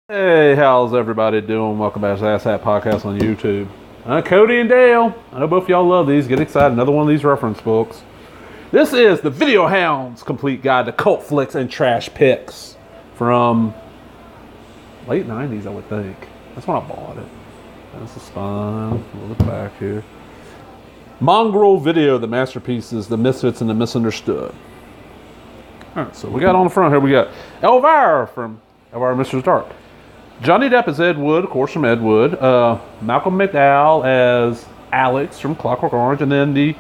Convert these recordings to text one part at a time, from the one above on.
Hey, how's everybody doing? Welcome back to Ass Hat Podcast on YouTube. Cody and Dale. I know both of y'all love these. Get excited. Another one of these reference books. This is the Videohound's Complete Guide to Cult Flicks and Trash Pics from late 90s, I would think. That's when I bought it. That's the spine. We'll look back here. Mongrel Video, the masterpieces, the misfits, and the misunderstood. Alright, so we got on the front here, we got Elvira from Elvira Mr. Dark. Johnny Depp as Ed Wood, of course, from Ed Wood. Malcolm McDowell as Alex from Clockwork Orange. And then the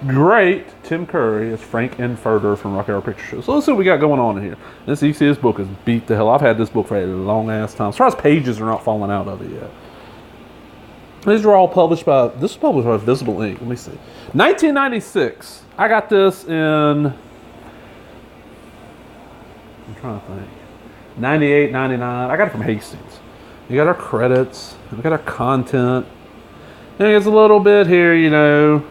great Tim Curry as Frank Infurter from Rocky Horror Picture Show. So let's see what we got going on in here. This, you see this book is beat the hell. I've had this book for a long ass time. As far as pages are not falling out of it yet. These were all published by, this was published by Visible Ink. Let me see. 1996. I got this in, I'm trying to think. 98, 99. I got it from Hastings. You got our credits. We got our content. And it's a little bit here, you know.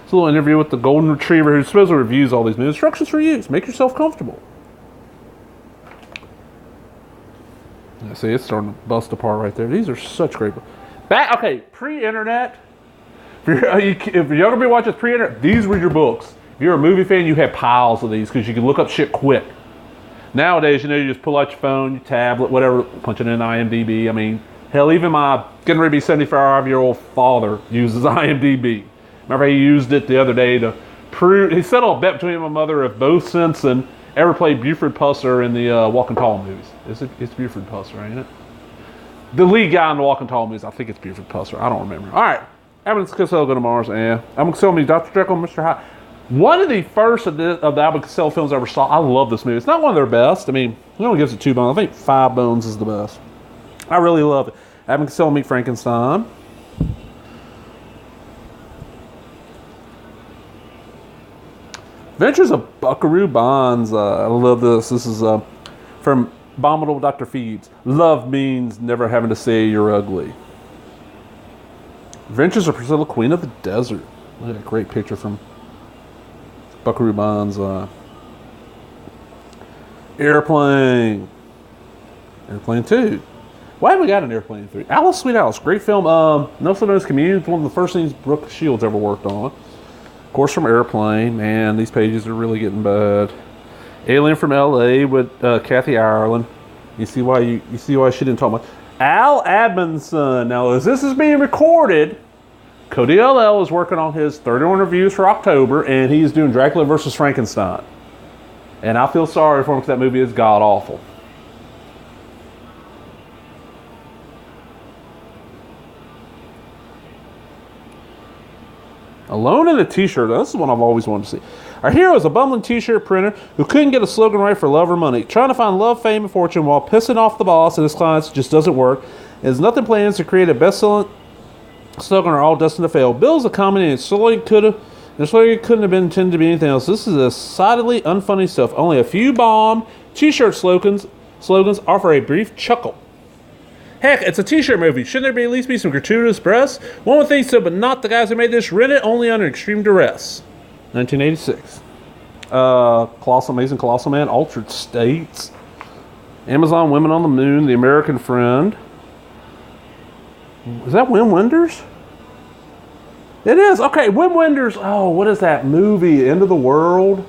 It's a little interview with the golden retriever who supposedly reviews all these movies. Instructions for use. Make yourself comfortable. Yeah, see, it's starting to bust apart right there. These are such great books. Okay, pre-internet. If you're going to be watching pre-internet, these were your books. If you're a movie fan, you had piles of these because you can look up shit quick. Nowadays, you know, you just pull out your phone, your tablet, whatever, punch it in IMDb. I mean, hell, even my getting ready to be 75-year-old father uses IMDb. Remember, he used it the other day to prove, he settled a bet between my mother if Bo Simpson ever played Buford Pusser in the Walking Tall movies. It's Buford Pusser, ain't it? The lead guy in the Walking Tall movies, I think it's Buford Pusser. I don't remember. All right. Abbott and Costello Go to Mars. Yeah. I'm going to me Dr. Jekyll and Mr. Hyde. One of the first of the Abbott and Costello films I ever saw. I love this movie. It's not one of their best. I mean, no one gives it 2 bones. I think 5 bones is the best. I really love it. Abbott and Costello Meet Frankenstein. Adventures of Buckaroo Bonds. I love this. This is from Abominable Dr. Phoebes. Love means never having to say you're ugly. Adventures of Priscilla, Queen of the Desert. Look at that great picture from Buckaroo Bonds. Airplane. Airplane 2. Why haven't we got an Airplane 3? Alice, Sweet Alice. Great film. No Knows Communion. One of the first things Brooke Shields ever worked on. Of course, from Airplane. Man, these pages are really getting bad. Alien from L.A. with Kathy Ireland. You see why she didn't talk much. Al Admonson. Now, as this is being recorded, Cody LL is working on his 31 reviews for October, and he's doing Dracula versus Frankenstein. And I feel sorry for him because that movie is god-awful. Alone in a T-shirt. This is one I've always wanted to see. Our hero is a bumbling T-shirt printer who couldn't get a slogan right for love or money. Trying to find love, fame, and fortune while pissing off the boss and his clients just doesn't work. There's nothing plans to create a best-selling slogan are all destined to fail. Bill's a comedy and slowly couldn't have been intended to be anything else. This is decidedly unfunny stuff. Only a few bomb T-shirt slogans offer a brief chuckle. Heck, it's a T-shirt movie. Shouldn't there at least be some gratuitous breasts? One would think so, but not the guys who made this. Rent it only under extreme duress. 1986. Amazing Colossal Man, Altered States. Amazon Women on the Moon, The American Friend. Is that Wim Wenders? It is. Okay, Wim Wenders. Oh, what is that movie? End of the World.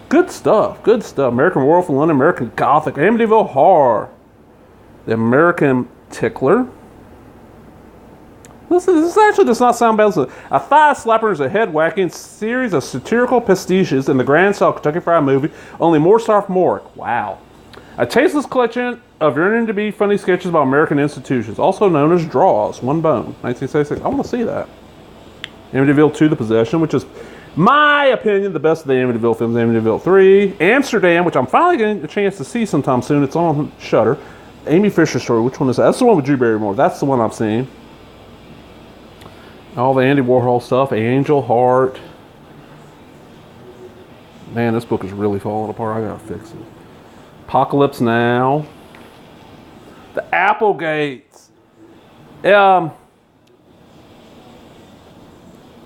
Good stuff. Good stuff. American Werewolf in London, American Gothic, Amityville Horror. The American Tickler. This actually does not sound bad. A thigh slapper is a head whacking series of satirical pastiches in the grand style Kentucky Fried Movie, only more sophomoric. Wow. A tasteless collection of yearning to be funny sketches about American institutions, also known as Draws. One Bone, 1976. I want to see that. Amityville 2, The Possession, which is, my opinion, the best of the Amityville films. Amityville 3. Amsterdam, which I'm finally getting a chance to see sometime soon. It's on Shudder. Amy Fisher Story, which one is that? That's the one with Drew Barrymore. That's the one I've seen. All the Andy Warhol stuff. Angel Heart. Man, this book is really falling apart. I gotta fix it. Apocalypse Now. The Applegates.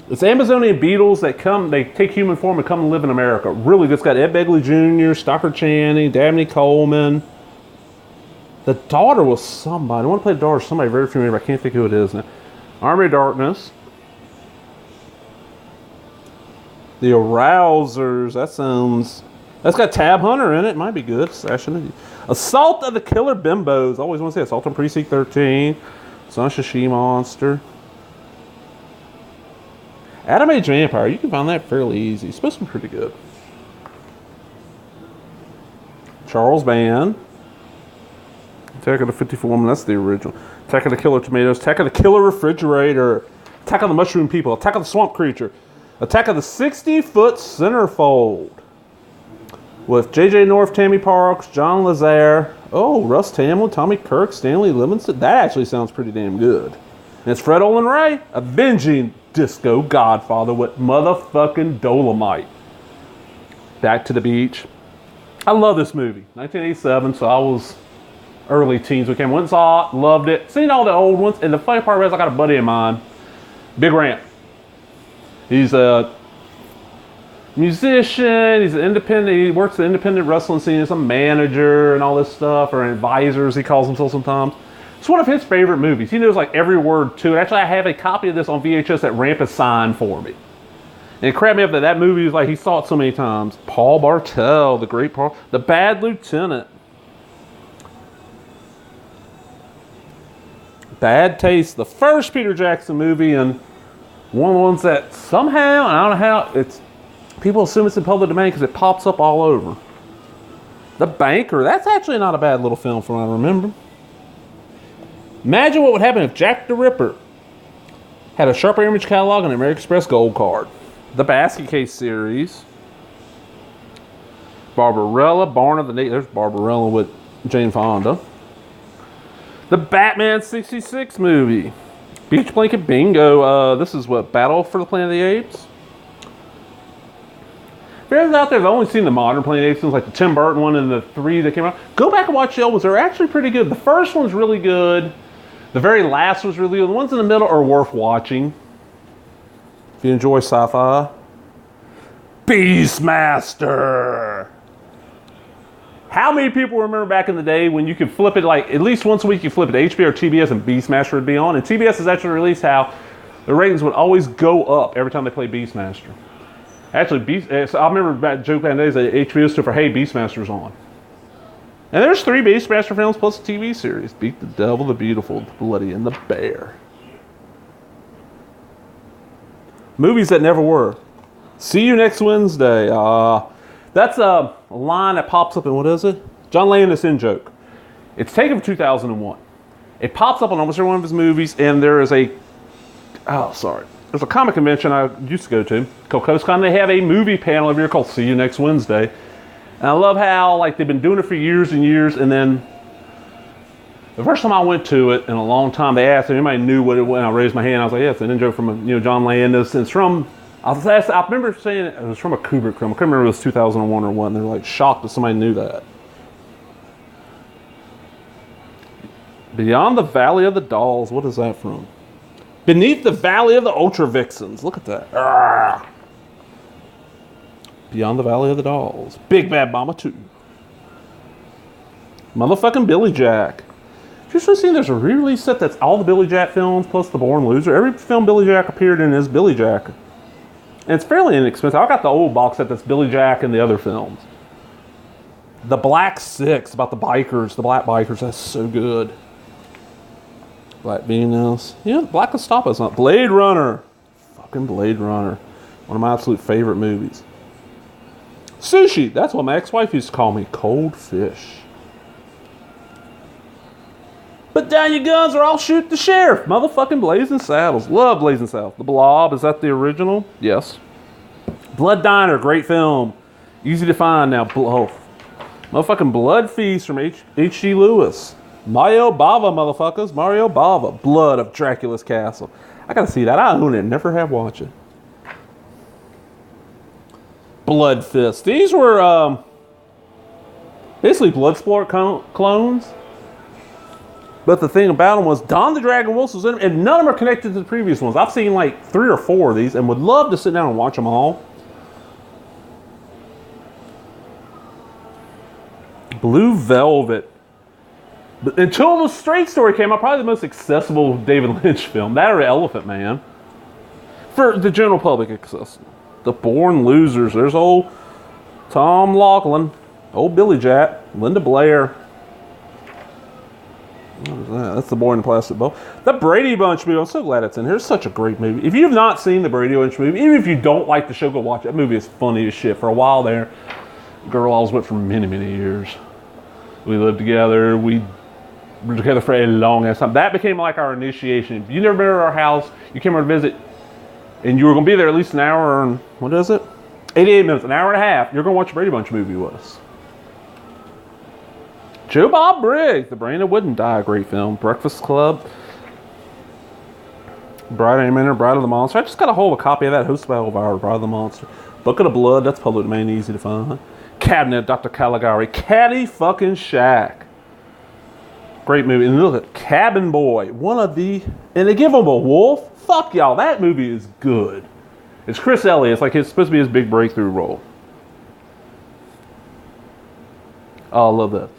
It's Amazonian beetles that they take human form and come and live in America. Really good. It's got Ed Begley Jr., Stockard Channing, Dabney Coleman. The daughter was somebody. I want to play the daughter, somebody very familiar, but I can't think who it is now. Armory Darkness. The Arousers. That's got Tab Hunter in it. Might be good. Assault of the Killer Bimbos. I always want to say Assault on Precinct 13. Sunshine She Monster. Adam Age Vampire. You can find that fairly easy. It's supposed to be pretty good. Charles Band. Attack of the 54 Woman. That's the original. Attack of the Killer Tomatoes. Attack of the Killer Refrigerator. Attack of the Mushroom People. Attack of the Swamp Creature. Attack of the 60-Foot Centerfold. With J.J. North, Tammy Parks, John Lazare. Oh, Russ Tamlin, Tommy Kirk, Stanley Livingston. That actually sounds pretty damn good. And it's Fred Olen Ray, avenging Disco Godfather with motherfucking Dolomite. Back to the Beach. I love this movie. 1987, so I was early teens. We came, went and saw it, loved it. Seen all the old ones, and the funny part is I got a buddy of mine, Big Ramp. He's a musician, he's an independent, he works the independent wrestling scene, he's a manager and all this stuff, or advisors, he calls himself sometimes. It's one of his favorite movies. He knows like every word to it. Actually, I have a copy of this on VHS that Ramp has signed for me. And it cracked me up that that movie was like, he saw it so many times. Paul Bartel, the great Paul, The Bad Lieutenant. Bad Taste, the first Peter Jackson movie, and one of the ones that somehow, I don't know how, it's people assume it's in public domain because it pops up all over. The Banker, that's actually not a bad little film from what I remember. Imagine what would happen if Jack the Ripper had a Sharper Image catalog and an American Express gold card. The Basket Case series. Barbarella, Barn of the Native. There's Barbarella with Jane Fonda. The Batman 66 movie. Beach Blanket Bingo. This is what? Battle for the Planet of the Apes? If anyone's out there, I've only seen the modern Planet of the Apes ones, like the Tim Burton one and the 3 that came out. Go back and watch the old ones. They're actually pretty good. The first one's really good. The very last was really good. The ones in the middle are worth watching. If you enjoy sci-fi. Beastmaster. How many people remember back in the day when you could flip it, like at least once a week you flip it to HBO or TBS and Beastmaster would be on? And TBS has actually released how the ratings would always go up every time they play Beastmaster. Actually, so I remember back joke back in the days that HBO stood for, hey, Beastmaster's on. And there's 3 Beastmaster films plus a TV series. Beat the Devil, the Beautiful, the Bloody, and the Bear. Movies that never were. See you next Wednesday. That's a line that pops up in, what is it? John Landis in-joke. It's taken from 2001. It pops up on almost every one of his movies, and there is there's a comic convention I used to go to called CoastCon. They have a movie panel every year called See You Next Wednesday. And I love how like they've been doing it for years and years, and then the first time I went to it in a long time, they asked if anybody knew what it was. I raised my hand. I was like, yeah, it's an in-joke from John Landis. And it's from, I remember saying it was from a Kubrick film. I couldn't remember if it was 2001 or what. And they're like shocked that somebody knew that. Beyond the Valley of the Dolls. What is that from? Beneath the Valley of the Ultra Vixens. Look at that. Arrgh. Beyond the Valley of the Dolls. Big Bad Mama 2. Motherfucking Billy Jack. Just seen there's a re-release set that's all the Billy Jack films plus The Born Loser. Every film Billy Jack appeared in is Billy Jack. And it's fairly inexpensive. I got the old box set that's Billy Jack and the other films. The Black Six, about the bikers, the black bikers. That's so good. Black Venus. Yeah, Black Estapa's not. Blade Runner. Fucking Blade Runner. One of my absolute favorite movies. Sushi. That's what my ex-wife used to call me. Cold fish. Put down your guns or I'll shoot the sheriff. Motherfucking Blazing Saddles. Love Blazing Saddles. The Blob. Is that the original? Yes. Blood Diner. Great film. Easy to find now. Motherfucking Blood Feast from H.G. Lewis. Mario Bava, motherfuckers. Mario Bava. Blood of Dracula's Castle. I gotta see that. I own it. Never have watched it. Blood Fist. These were basically Bloodsport clones. But the thing about them was Don the Dragon Wilson was in them, and none of them are connected to the previous ones. I've seen like 3 or 4 of these and would love to sit down and watch them all. Blue Velvet. But until the Straight Story came out, probably the most accessible David Lynch film. That or Elephant Man. For the general public accessible. The Born Losers. There's old Tom Laughlin, old Billy Jack, Linda Blair. What is that? That's the Boy in the Plastic Bowl. The Brady Bunch movie. I'm so glad it's in here. It's such a great movie. If you have not seen the Brady Bunch movie, even if you don't like the show, go watch it. That movie is funny as shit. For a while there, girl I was with for many, many years. We lived together. We were together for a long ass time. That became like our initiation. If you never been to our house, you came over to visit, and you were going to be there at least an hour and, what is it? 88 minutes, an hour and a half. You're going to watch a Brady Bunch movie with us. Joe Bob Briggs, The Brain That Wouldn't Die, great film. Breakfast Club. Bride Manor, Bride of the Monster. I just got a hold of a copy of that, hosted by Elvira, Bride of the Monster. Bucket of Blood, that's public domain, easy to find. Cabinet, Dr. Caligari. Caddy fucking Shack. Great movie. And look at Cabin Boy, one of the, and they give him a wolf. Fuck y'all, that movie is good. It's Chris Elliott. It's like it's supposed to be his big breakthrough role. Oh, I love that.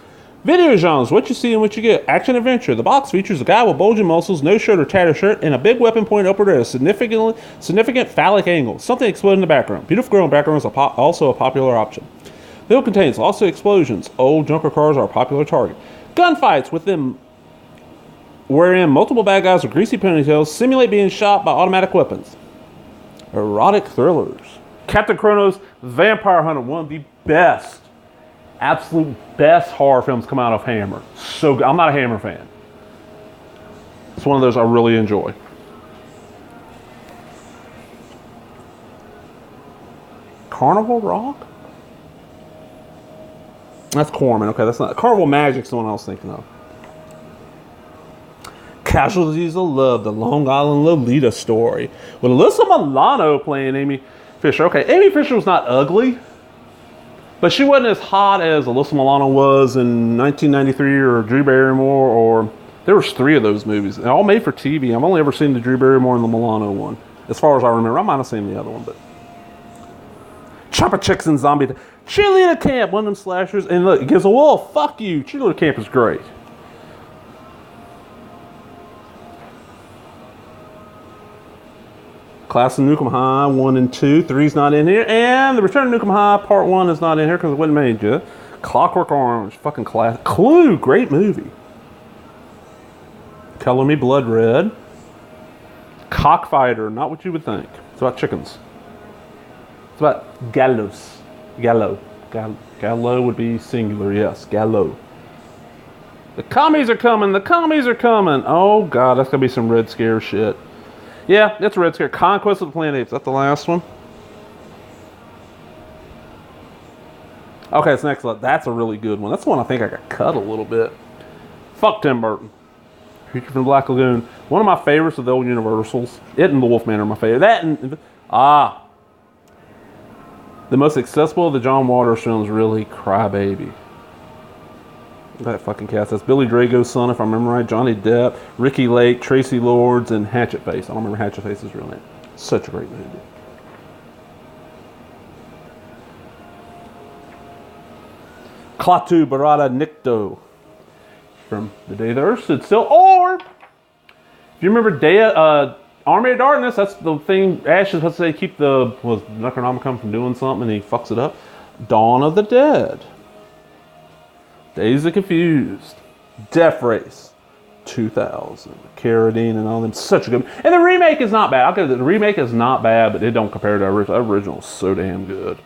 Video genres, what you see and what you get. Action adventure. The box features a guy with bulging muscles, no shirt or tattered shirt, and a big weapon pointed upward at a significant phallic angle. Something exploded in the background. Beautiful girl in the background is also a popular option. The film contains lots of explosions. Old junker cars are a popular target. Gunfights with them, wherein multiple bad guys with greasy ponytails simulate being shot by automatic weapons. Erotic thrillers. Captain Kronos, Vampire Hunter, one of the best, absolute best horror films come out of Hammer. So good. I'm not a Hammer fan. It's one of those I really enjoy. Carnival Rock? That's Corman. Okay, that's not. Carnival Magic's the one I was thinking of. Casualties of Love, the Long Island Lolita story. With Alyssa Milano playing Amy Fisher. Okay, Amy Fisher was not ugly, but she wasn't as hot as Alyssa Milano was in 1993 or Drew Barrymore, or there was 3 of those movies. They're all made for TV. I've only ever seen the Drew Barrymore and the Milano one, as far as I remember. I might have seen the other one, but Chopper Chicks and Zombie. Cheerleader Camp, one of them slashers. And look, it gives a wolf. Fuck you. Cheerleader Camp is great. Class of Nukem High 1 and 2. 3's not in here. And The Return of Nukem High Part 1 is not in here because it wasn't made yet. Clockwork Orange. Fucking class. Clue. Great movie. Color Me Blood Red. Cockfighter. Not what you would think. It's about chickens. It's about gallows. Gallo. Gallo would be singular. Yes. Gallo. The commies are coming. The commies are coming. Oh, God. That's going to be some Red Scare shit. Yeah, that's Red Scare. Conquest of the Planet of the Apes. Is that the last one? Okay, it's next up. That's a really good one. That's the one I think I got cut a little bit. Fuck Tim Burton. Creature from the Black Lagoon. One of my favorites of the old Universals. It and The Wolfman are my favorite. That and... the most accessible of the John Waters films, really, Crybaby. That fucking cast. That's Billy Drago's son, if I remember right. Johnny Depp, Ricky Lake, Tracy Lords, and Hatchet Face. I don't remember Hatchet Face's real name. Such a great movie. Klaatu Barada Nikto. From The Day the Earth Stood Still. Or, if you remember Armory Darkness, that's the thing Ash is supposed to say, keep the Necronomicon from doing something, and he fucks it up. Dawn of the Dead. Days of Confused. Death Race. 2000. Carradine and all them. Such a good... And the remake is not bad. I'll give it, the remake is not bad, but it don't compare to the original. The original is so damn good.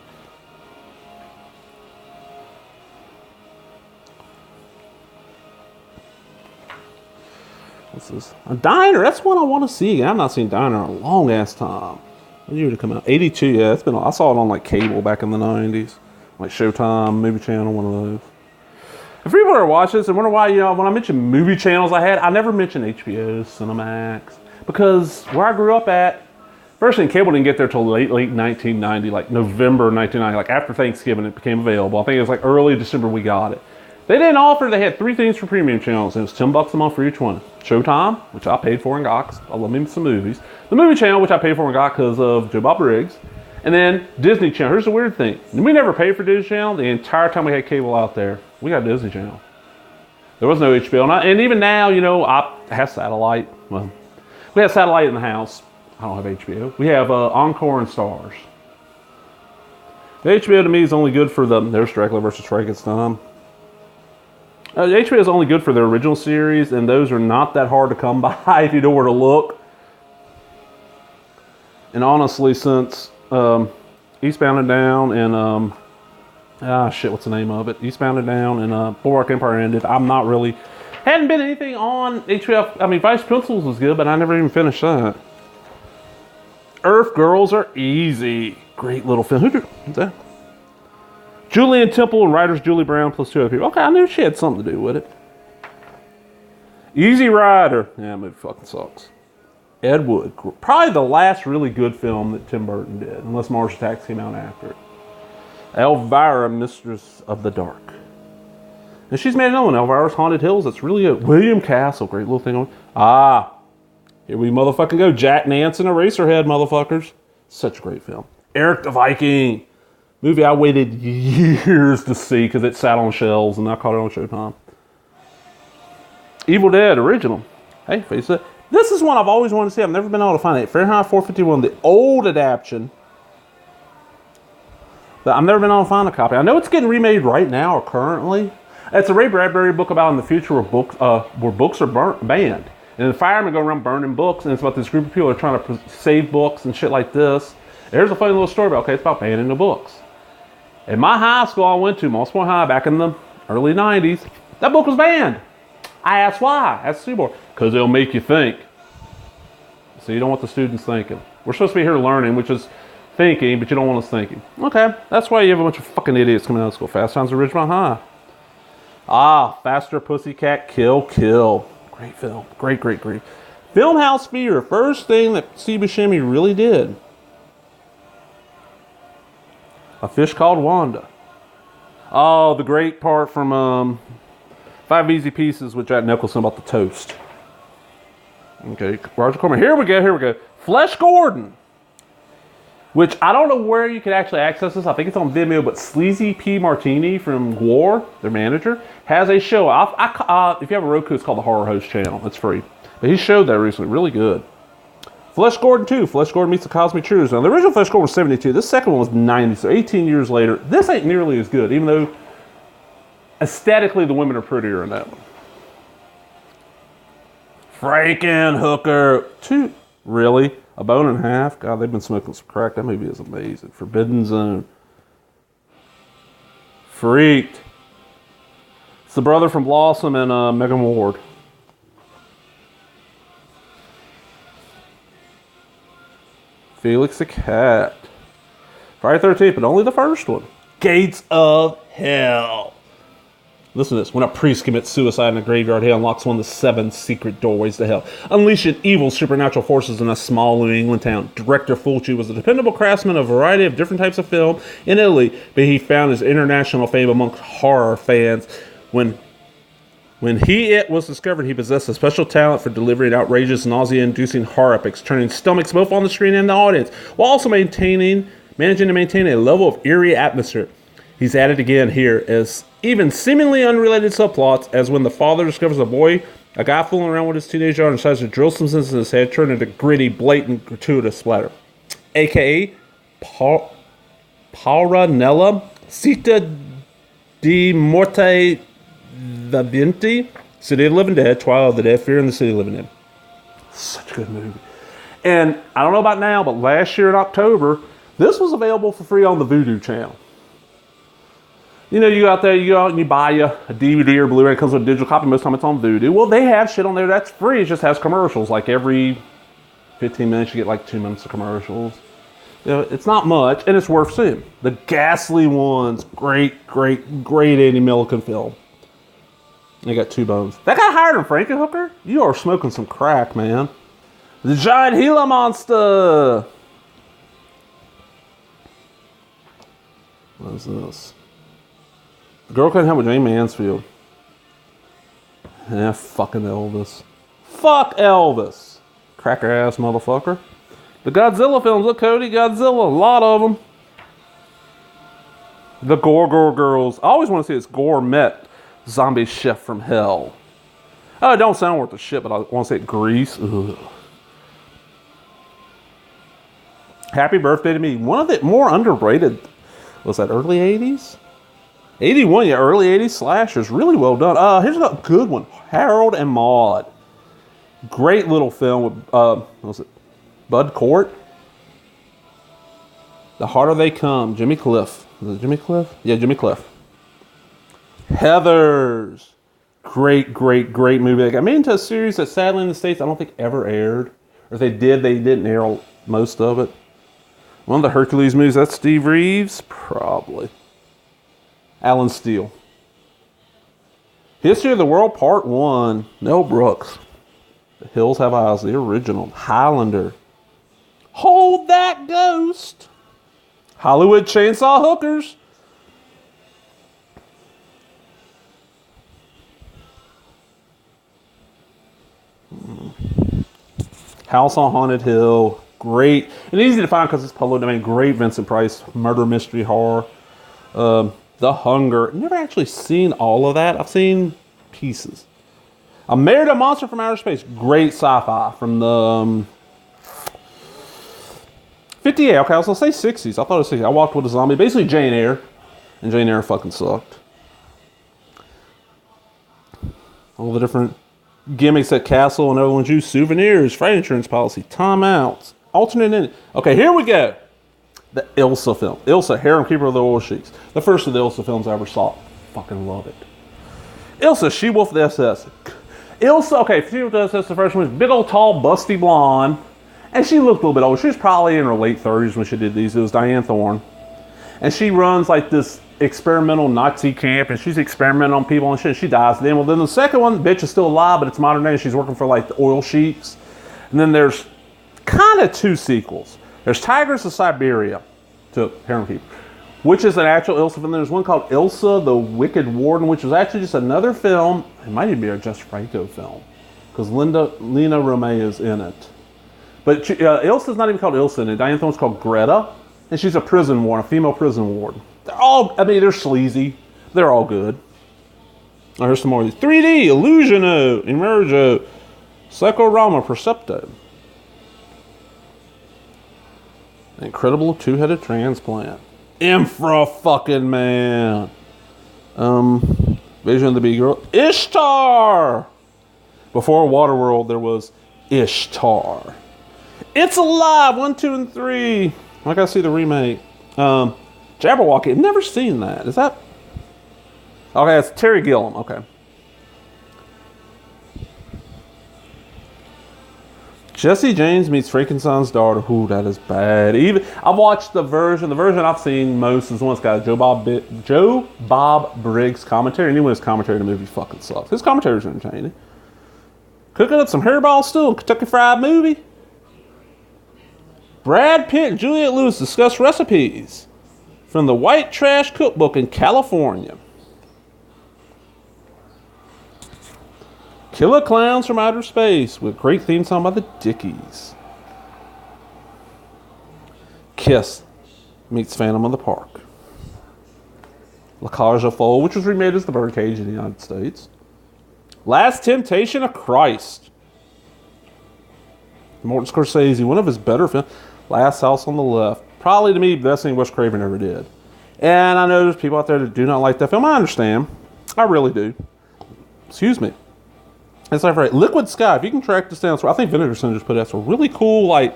What's this? A Diner. That's one I want to see. I've not seen Diner in a long ass time. When did it come out? 82. Yeah, it's been. I saw it on like cable back in the 90s, like Showtime, Movie Channel, one of those. If people are watching this and wonder why, when I mention movie channels I never mentioned HBO, Cinemax, because where I grew up at, first thing, cable didn't get there till late 1990, like November 1990, like after Thanksgiving it became available. I think it was like early December we got it. They didn't offer, they had 3 things for premium channels, and it was $10 a month for each one. Showtime, which I paid for and got, 'cause I love me some movies. The Movie Channel, which I paid for and got because of Joe Bob Briggs. And then Disney Channel. Here's the weird thing. We never paid for Disney Channel the entire time we had cable out there. We got Disney Channel. There was no HBO. And even now, you know, I have satellite. Well, we have satellite in the house. I don't have HBO. We have Encore and Stars. The HBO to me is only good for there's Dracula versus Frankenstein. The HBO is only good for the original series, and those are not that hard to come by if you know where to look. And honestly, since Eastbound and Down and what's the name of it? Eastbound and Down and Bulwark Empire ended, I'm not really, hadn't been anything on HBO. I mean, Vice Principals was good, but I never even finished that. Earth Girls are easy. Great little film. Who's that? Julian Temple and writers Julie Brown plus 2 other people. Okay, I knew she had something to do with it. Easy Rider. Yeah, that movie fucking sucks. Ed Wood. Probably the last really good film that Tim Burton did, unless Mars Attacks came out after it. Elvira, Mistress of the Dark. And she's made another one, Elvira's Haunted Hills. That's really good. William Castle. Great little thing on. Here we motherfucking go. Jack Nance and Eraserhead, motherfuckers. Such a great film. Eric the Viking. Movie I waited years to see because it sat on shelves and I caught it on Showtime. Evil Dead, original. Hey, face it. This is one I've always wanted to see. I've never been able to find it. Fahrenheit 451, the old adaptation. But I've never been able to find a copy. I know it's getting remade right now or currently. It's a Ray Bradbury book about in the future where books are banned. And the firemen go around burning books, and it's about this group of people that are trying to save books and shit like this. There's a funny little story about, it's about banning the books. In my high school I went to, Moss Point High, back in the early 90s, that book was banned. I asked why. I asked the board. Because it'll make you think. So you don't want the students thinking. We're supposed to be here learning, which is thinking, but you don't want us thinking. Okay, that's why you have a bunch of fucking idiots coming out of school. Fast Times at Ridgemont High. Faster Pussycat Kill Kill. Great film. Great. Filmhouse Fear. First thing that Steve Buscemi really did. A Fish Called Wanda. Oh, the great part from 5 Easy Pieces with Jack Nicholson about the toast. Okay, Roger Corman. Here we go. Flesh Gordon. Which I don't know where you can actually access this. I think it's on Vimeo, but Sleazy P. Martini from War, their manager, has a show. If you have a Roku, it's called the Horror Host channel. It's free. But he showed that recently. Really good. Flesh Gordon 2. Flesh Gordon meets the Cosmic Truths. Now, the original Flesh Gordon was 72. This second one was 90. So 18 years later, this ain't nearly as good, even though aesthetically the women are prettier in that one. Frankenhooker 2. Really? A Bone and a Half? God, they've been smoking some crack. That movie is amazing. Forbidden Zone. Freaked. It's the brother from Blossom and Megan Ward. Felix the Cat. Friday 13th, but only the first one. Gates of Hell. Listen to this. When a priest commits suicide in a graveyard, he unlocks one of the 7 secret doorways to hell, unleashing evil supernatural forces in a small New England town. Director Fulci was a dependable craftsman of a variety of different types of film in Italy, but he found his international fame amongst horror fans when it was discovered he possessed a special talent for delivering outrageous, nausea-inducing horror epics, turning stomachs both on the screen and the audience, while also managing to maintain a level of eerie atmosphere. He's added again here as even seemingly unrelated subplots, as when the father discovers a guy fooling around with his teenage daughter and decides to drill some sense in his head, turning into gritty, blatant, gratuitous splatter. A.K.A. Pauranella Cita di Morte Viventi, City of the Living Dead, Twilight of the Dead, Fear in the City of the Living Dead. Such a good movie. And I don't know about now, but last year in October, this was available for free on the Vudu channel. You know, you go out and you buy a DVD or Blu-ray. It comes with a digital copy. Most of the time it's on Vudu. Well, they have shit on there that's free. It just has commercials. Like every 15 minutes, you get like 2 minutes of commercials. You know, it's not much, and it's worth seeing. The Ghastly Ones. Great Andy Millican film. They got 2 bones. That guy hired him, Frankenhooker? You are smoking some crack, man. The Giant Gila Monster. What is this? The Girl Couldn't Help with Jane Mansfield. Fucking Elvis. Fuck Elvis. Cracker ass motherfucker. The Godzilla films. Look, Cody, Godzilla. A lot of them. The Gore Girls. I always want to see this Gourmet. Zombie chef from hell. Oh, it don't sound worth the shit, but I want to say Grease. Ugh. Happy Birthday to Me. One of the more underrated, was that early 80s? 81, yeah, early 80s slashers. Really well done. Here's a good one. Harold and Maude. Great little film with, what was it? Bud Cort. The Harder They Come. Jimmy Cliff. Is it Jimmy Cliff? Yeah, Jimmy Cliff. Heathers. Great, great, great movie. They got made into a series that sadly in the States I don't think ever aired. Or if they did, they didn't air most of it. One of the Hercules movies, that's Steve Reeves? Probably. Alan Steele. History of the World Part 1. Mel Brooks. The Hills Have Eyes, the original. Highlander. Hold That Ghost. Hollywood Chainsaw Hookers. House on Haunted Hill. Great. And easy to find because it's public domain. Great Vincent Price. Murder mystery horror. The Hunger. Never actually seen all of that. I've seen pieces. I Married a Monster from Outer Space. Great sci-fi from the 58. Okay, I was going to say 60s. I thought it was 60s. I Walked with a Zombie. Basically Jane Eyre. And Jane Eyre fucking sucked. All the different gimmicks at Castle and everyone's used. Souvenirs. Freight insurance policy. Time outs. Alternate ending. Okay, here we go. The Ilsa film. Ilsa, Harem Keeper of the Oil Sheiks. The first of the Ilsa films I ever saw. Fucking love it. Ilsa, She-Wolf of the SS. Ilsa, okay, She-Wolf of the SS, the first one was big old tall, busty blonde. And she looked a little bit old. She was probably in her late 30s when she did these. It was Diane Thorne. And she runs like this experimental Nazi camp and she's experimenting on people and shit. She dies then. Well, then the second one, the bitch is still alive, but it's modern day. She's working for like the oil sheiks. And then there's kind of two sequels. There's Tigers of Siberia to Harem Keeper, which is an actual Ilsa film. There's one called Ilsa, the Wicked Warden, which was actually just another film. It might even be a Jess Franco film because Lena Romay is in it. But Ilsa's not even called Ilsa in it. Diane Thorne's called Greta, and she's a prison warden, a female prison warden. They're all, I mean, they're sleazy. They're all good. Oh, here's some more of these. 3D, Illusiono, Emergo, Psychorama, Percepto. Incredible Two-Headed Transplant. Infra-fucking-Man. Vision of the Bee Girl. Ishtar! Before Waterworld, there was Ishtar. It's Alive, 1, 2, and 3. I gotta see the remake. Jabberwocky, I've never seen that. Is that? Okay, it's Terry Gilliam. Okay. Jesse James meets Frankenstein's daughter. Ooh, that is bad. Even I've watched the version. The version I've seen most is the one that's got Joe Bob Briggs commentary. Anyone who's commentary in the movie fucking sucks. His commentary is entertaining. Cooking up some hairball stew in Kentucky Fried Movie. Brad Pitt and Juliette Lewis discuss recipes from the White Trash Cookbook in California. Killer Clowns from Outer Space with great theme song by the Dickies. Kiss meets Phantom of the Park. La Cage aux Folles, which was remade as The Birdcage in the United States. Last Temptation of Christ. Martin Scorsese, one of his better films. Last House on the Left. Probably to me, the best thing Wes Craven ever did. And I know there's people out there that do not like that film. I understand. I really do. Excuse me. That's not right. Liquid Sky. If you can track this down, so I think Vinegar Syndrome just put out some really cool, like,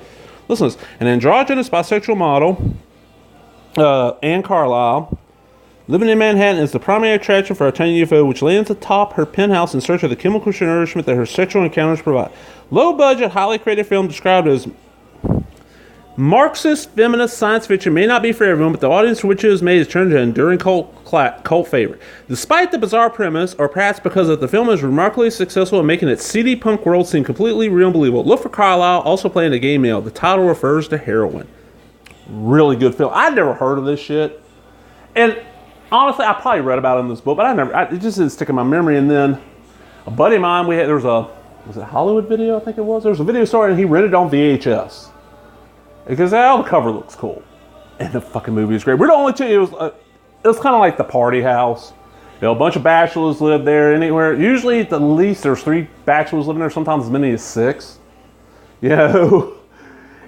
listen to this. An androgynous bisexual model, Anne Carlisle, living in Manhattan is the primary attraction for a tiny UFO, which lands atop her penthouse in search of the chemical nourishment that her sexual encounters provide. Low-budget, highly creative film described as Marxist feminist science fiction may not be for everyone, but the audience for which it was made has turned into an enduring cult favorite. Despite the bizarre premise, or perhaps because of the film is remarkably successful in making its CD punk world seem completely real and believable, look for Carlisle also playing a gay male. The title refers to heroin. Really good film. I'd never heard of this shit. And honestly, I probably read about it in this book, but it just didn't stick in my memory. And then a buddy of mine, there was it Hollywood Video, I think it was? There was a video store and he rented it on VHS. Because the cover looks cool. And the fucking movie is great. We're the only two, it was kind of like The Party House. You know, a bunch of bachelors live there anywhere. Usually at the least there's 3 bachelors living there, sometimes as many as 6. You know,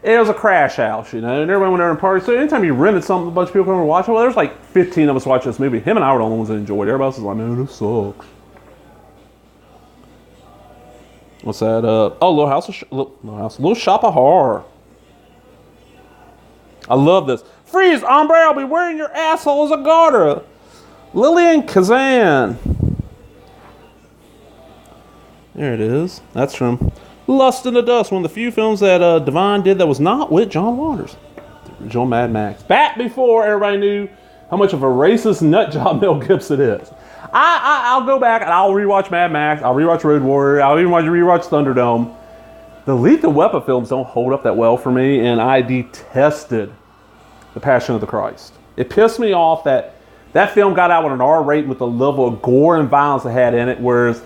it was a crash house, you know, and everyone went there and party. So anytime you rented something, a bunch of people come over and watch it. Well, there's like 15 of us watching this movie. Him and I were the only ones that enjoyed it. Everybody else was like, man, this sucks. What's that? Little Shop of Horror. I love this. Freeze, hombre, I'll be wearing your asshole as a garter. Lillian Kazan. There it is. That's from Lust in the Dust, one of the few films that Devine did that was not with John Waters. The original Mad Max. Back before everybody knew how much of a racist nut job Mel Gibson is. I'll go back and I'll rewatch Mad Max. I'll rewatch Road Warrior. I'll even rewatch Thunderdome. The Lethal Weapon films don't hold up that well for me, and I detested The Passion of the Christ. It pissed me off that that film got out with an R rating with the level of gore and violence it had in it, whereas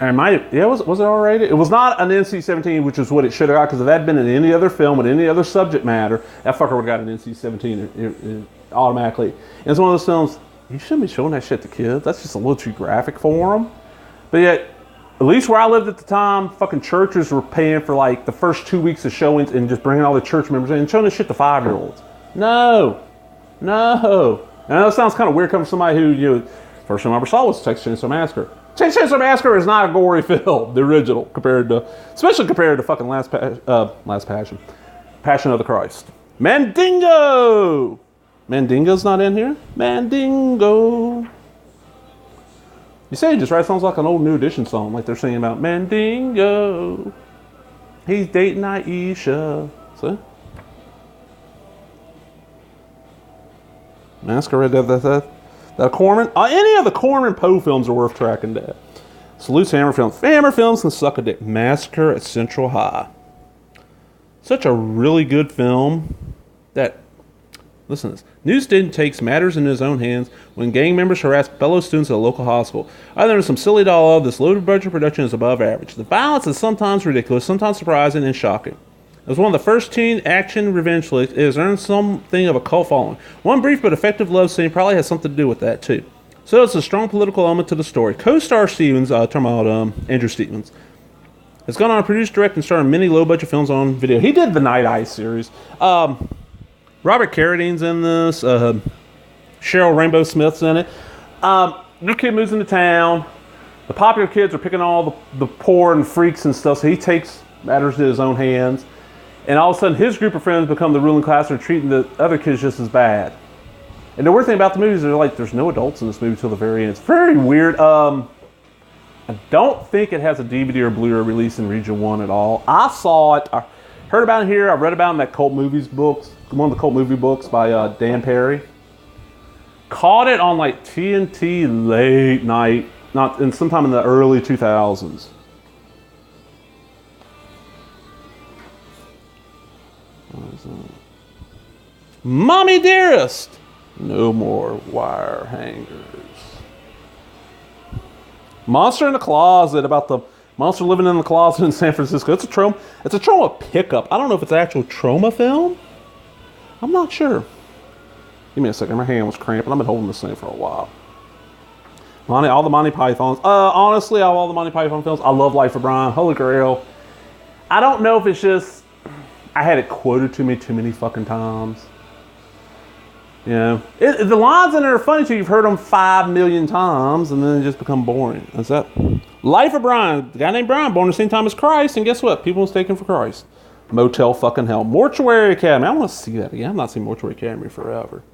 was it R rated? It was not an NC-17, which is what it should have got, because if that had been in any other film with any other subject matter, that fucker would have got an NC-17 automatically. And it's one of those films, you shouldn't be showing that shit to kids. That's just a little too graphic for them. But yet, at least where I lived at the time, fucking churches were paying for like the first 2 weeks of showings and just bringing all the church members in and showing this shit to 5-year-olds. No. I know it sounds kind of weird coming from somebody who, you know, first time I ever saw was Texas Chainsaw Massacre. Texas Chainsaw Massacre is not a gory film, the original, especially compared to fucking Passion of the Christ. Mandingo! Mandingo's not in here? Mandingo. You say he just writes songs like an old New Edition song, like they're singing about Mandingo. He's dating Aisha. See? Masquerade, the Corman. Any of the Corman Poe films are worth tracking down. Salutes Hammer Films. Hammer Films can suck a dick. Massacre at Central High. Such a really good film that, listen to this. New student takes matters in his own hands when gang members harass fellow students at a local hospital. Other than some silly doll, this low budget production is above average. The violence is sometimes ridiculous, sometimes surprising and shocking. As one of the first teen action revenge flicks, it has earned something of a cult following. One brief but effective love scene probably has something to do with that too. So it's a strong political element to the story. Co-star Stevens, talking about Andrew Stevens, has gone on to produce, direct, and star in many low-budget films on video. He did the Night Eye series. Robert Carradine's in this. Cheryl Rainbow Smith's in it. New kid moves into town. The popular kids are picking all the poor and freaks and stuff, so he takes matters to his own hands. And all of a sudden, his group of friends become the ruling class and are treating the other kids just as bad. And the weird thing about the movies is there's no adults in this movie till the very end. It's very weird. I don't think it has a DVD or Blu-ray release in Region 1 at all. I saw it. I heard about it here. I read about it in that Cult Movies books. One of the Cult Movie books by Dan Perry. Caught it on like TNT late night, sometime in the early 2000s. Mommy Dearest! No more wire hangers. Monster in the Closet, about the monster living in the closet in San Francisco. It's a trauma pickup. I don't know if it's an actual trauma film. I'm not sure. Give me a second. My hand was cramping. I've been holding this thing for a while. All the Monty Pythons. Honestly, all the Monty Python films. I love Life of Brian. Holy Grail. I don't know if it's just I had it quoted to me too many fucking times. You know, the lines in there are funny too. You've heard them 5 million times, and then they just become boring. That's that. Life of Brian. The guy named Brian, born the same time as Christ, and guess what? People mistake him for Christ. Motel fucking Hell. Mortuary Academy. I want to see that again. I've not seen Mortuary Academy forever.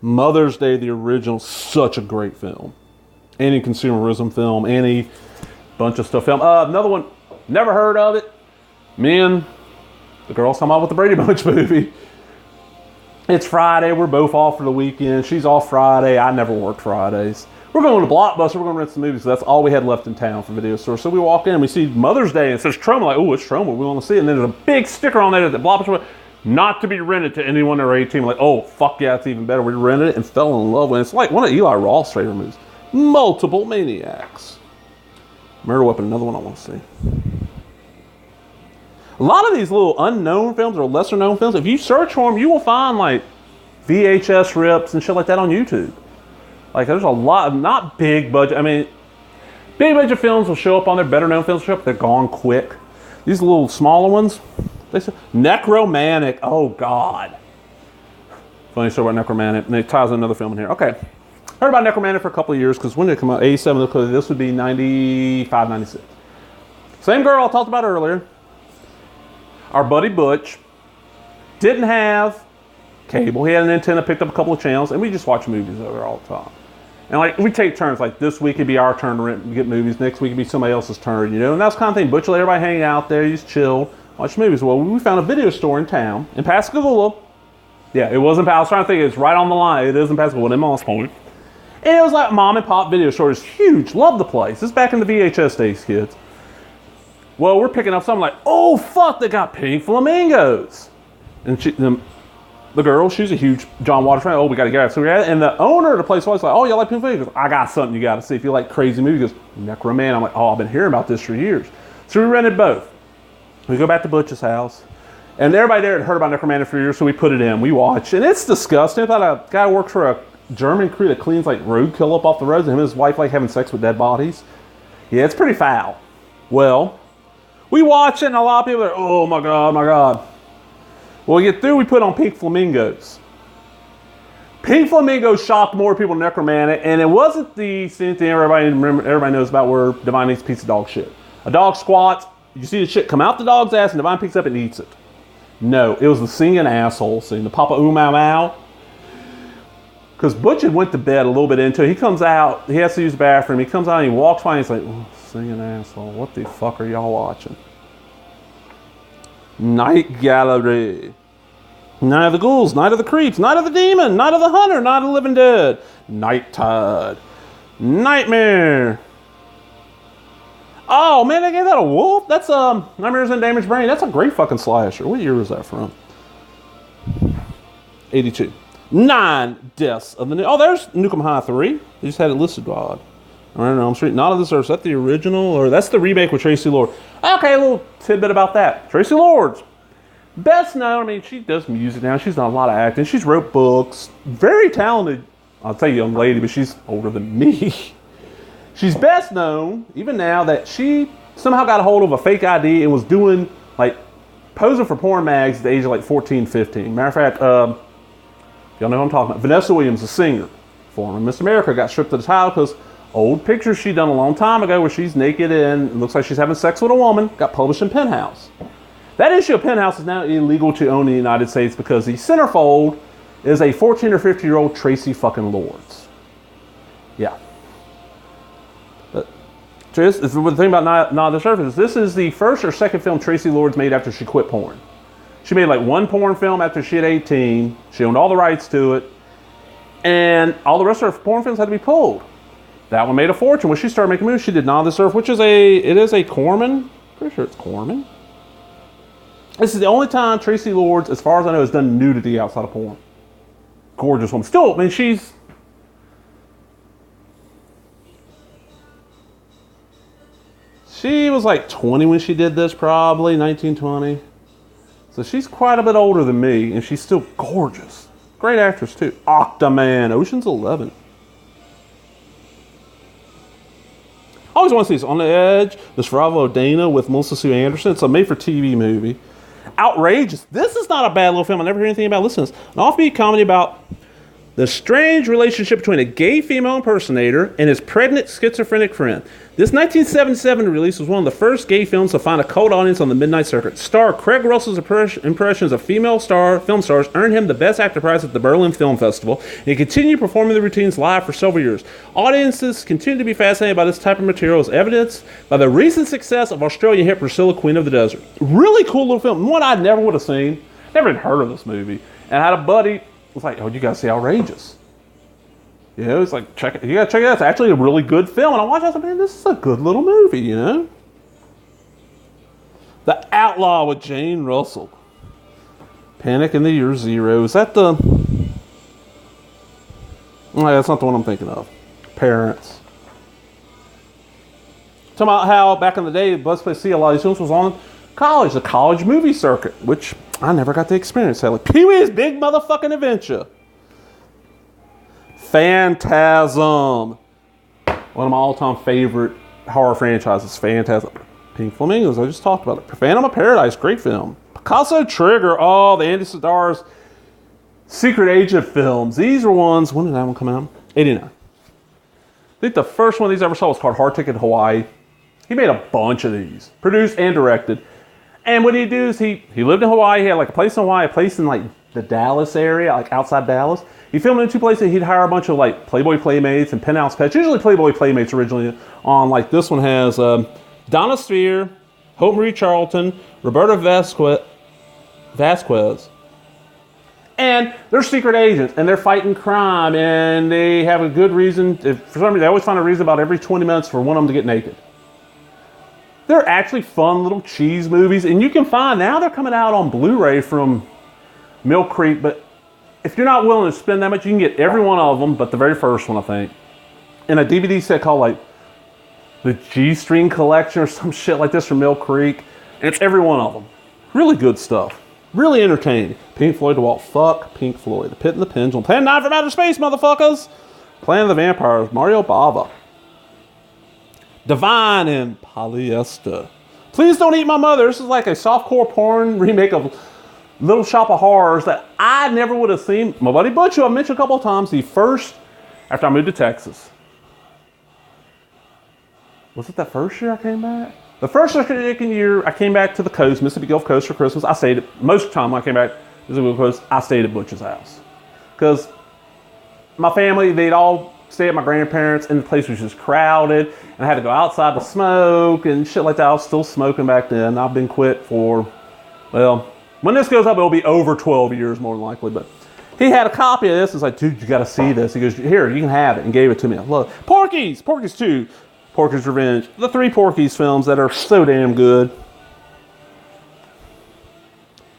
Mother's Day, the original. Such a great film. Any consumerism film. Any bunch of stuff film. Another one. Never heard of it. Me and the girls come out with the Brady Bunch movie. It's Friday. We're both off for the weekend. She's off Friday. I never worked Fridays. We're going to Blockbuster. We're going to rent some movies. So that's all we had left in town for video store. So we walk in and we see Mother's Day and it says Troma. Like, oh, it's Troma. We want to see it. And then there's a big sticker on there that Blockbuster not to be rented to anyone under 18. We're like, oh, fuck yeah, it's even better. We rented it and fell in love with it. It's like one of Eli Roth's favorite movies. Multiple Maniacs. Murder Weapon, another one I want to see. A lot of these little unknown films or lesser known films, if you search for them, you will find like VHS rips and shit like that on YouTube. Like there's a lot of not big budget. I mean, big budget films will show up on there. Better known films will show up. They're gone quick. These little smaller ones. They say Necromantic. Oh God. Funny story about Necromantic. And it ties another film in here. Okay. Heard about Necromantic for a couple of years because when did it come out? 87. This would be 95, 96. Same girl I talked about earlier. Our buddy Butch didn't have cable. He had an antenna, picked up a couple of channels, and we just watch movies over there all the time. And like we take turns. Like this week it'd be our turn to rent and get movies. Next week it'd be somebody else's turn, you know. And that's the kind of thing. Butch let everybody hang out there, just chill, watch movies. Well, we found a video store in town in Pascagoula. Yeah, it wasn't. I was trying to think. It's right on the line. It is in Pascagoula, in Moss Point. And it was like mom and pop video store. It's huge. Love the place. This is back in the VHS days, kids. Well, we're picking up something like, oh fuck, they got Pink Flamingos. And the girl, she's a huge John Waters fan. Oh, we got to get out. So we had it. And the owner of the place was like, oh, y'all like Pink Flamingos? I got something you got to see if you like crazy movies. He goes, Necroman. I'm like, oh, I've been hearing about this for years. So we rented both. We go back to Butch's house. And everybody there had heard about Necromantic for years, so we put it in. We watch. And it's disgusting. I thought a guy works for a German crew that cleans like roadkill up off the roads, and him and his wife like having sex with dead bodies. Yeah, it's pretty foul. Well, we watch it, and a lot of people are, oh my God, my God. Well, we get through, we put on Pink Flamingos. Pink Flamingos shocked more people than Necromantic, and it wasn't the same thing everybody knows about where Divine eats a piece of dog shit. A dog squats, you see the shit come out the dog's ass, and Divine picks up and eats it. No, it was the singing asshole scene, the Papa Ooh Mau Mau. Because Butch had went to bed a little bit into it. He comes out, he has to use the bathroom. He comes out and he walks by and he's like, oh, singing asshole, what the fuck are y'all watching? Night Gallery. Night of the Ghouls, Night of the Creeps, Night of the Demon, Night of the Hunter, Night of the Living Dead, Night Tide, Nightmare. Oh man, they gave that a wolf? That's Nightmares and Damaged Brain. That's a great fucking slasher. What year was that from? 82. 9 deaths of the new. Oh, there's Nukem High 3. They just had it listed odd. I don't know. I'm straight. Not of this earth. Is that the original or that's the remake with Tracy Lord? Okay, a little tidbit about that. Tracy Lord's best known. I mean, she does music now. She's done a lot of acting. She's wrote books. Very talented. I'll tell you, young lady, but she's older than me. She's best known even now that she somehow got a hold of a fake ID and was doing like posing for porn mags at the age of like 14, 15. Matter of fact, y'all know who I'm talking about. Vanessa Williams, a singer, former Miss America, got stripped of the title because old pictures she done a long time ago where she's naked and it looks like she's having sex with a woman got published in Penthouse. That issue of Penthouse is now illegal to own in the United States because the centerfold is a 14 or 15-year-old Tracy fucking Lords. Yeah. The thing about Not on the Surface is this is the first or second film Tracy Lords made after she quit porn. She made like one porn film after she had 18. She owned all the rights to it. And all the rest of her porn films had to be pulled. That one made a fortune. When she started making movies, she did Not on this Earth, which is a Corman. Pretty sure it's Corman. This is the only time Tracy Lords, as far as I know, has done nudity outside of porn. Gorgeous woman. Still, I mean, she was like 20 when she did this, probably 1920. So she's quite a bit older than me, and she's still gorgeous. Great actress too. Octoman, Ocean's 11. I always want to see this. On the Edge, Nosferatu Dana with Melissa Sue Anderson. It's a made-for-TV movie. Outrageous. This is not a bad little film. I never heard anything about. Listen to this. An offbeat comedy about the strange relationship between a gay female impersonator and his pregnant schizophrenic friend. This 1977 release was one of the first gay films to find a cult audience on the midnight circuit. Star Craig Russell's impressions of female film stars earned him the Best Actor prize at the Berlin Film Festival, and he continued performing the routines live for several years. Audiences continue to be fascinated by this type of material as evidenced by the recent success of Australian hit Priscilla, Queen of the Desert. Really cool little film. One I never would have seen. Never even heard of this movie. And I had a buddy was like, oh, you gotta see Outrageous. You know, it's like, you gotta check it out. It's actually a really good film. And I watched it, I was like, man, this is a good little movie, you know? The Outlaw with Jane Russell. Panic in the Year Zero. Is that the... No, that's not the one I'm thinking of. Parents. Talking about how back in the day, Buzz Play See, a lot of these films was on college, the college movie circuit, which I never got to experience. Like Pee-wee's Big Motherfucking Adventure. Phantasm. One of my all-time favorite horror franchises, Phantasm. Pink Flamingos, I just talked about it. Phantom of Paradise, great film. Picasso Trigger, oh, the Andy Sidar's Secret Agent films. These were ones, when did that one come out? 89. I think the first one of these I ever saw was called Hard Ticket to Hawaii. He made a bunch of these, produced and directed. And what he'd do is he lived in Hawaii. He had like a place in Hawaii, a place in like the Dallas area, like outside Dallas. He filmed in two places. He'd hire a bunch of like Playboy Playmates and Penthouse Pets. Usually Playboy Playmates originally on, like this one has Donna Sphere, Hope Marie Charlton, Roberta Vasquez. And they're secret agents, and they're fighting crime, and they have a good reason. For some reason, they always find a reason about every 20 minutes for one of them to get naked. They're actually fun little cheese movies, and you can find, now they're coming out on Blu-ray from Mill Creek, but if you're not willing to spend that much, you can get every one of them, but the very first one, I think, in a DVD set called like the G-String Collection or some shit like this from Mill Creek, and it's every one of them. Really good stuff. Really entertaining. Pink Floyd, The Walt, fuck Pink Floyd. The Pit and the Pendulum. Plan 9 from Outer Space, motherfuckers. Planet of the Vampires, Mario Bava. Divine and Polyester. Please Don't Eat My Mother. This is like a softcore porn remake of Little Shop of Horrors that I never would have seen. My buddy Butch, who I've mentioned a couple of times, the first, after I moved to Texas. Was it that first year I came back? The first second year I came back to the coast, Mississippi Gulf Coast for Christmas. I stayed at, most of the time when I came back to Mississippi Gulf Coast, I stayed at Butch's house. Because my family, they'd all stay at my grandparents', and the place was just crowded, and I had to go outside to smoke and shit like that. I was still smoking back then. I've been quit for, well, when this goes up, it'll be over 12 years more than likely, but he had a copy of this. It's like, dude, you got to see this. He goes, here, you can have it, and gave it to me. I love it. Porky's 2, Porky's Revenge, the 3 Porky's films that are so damn good.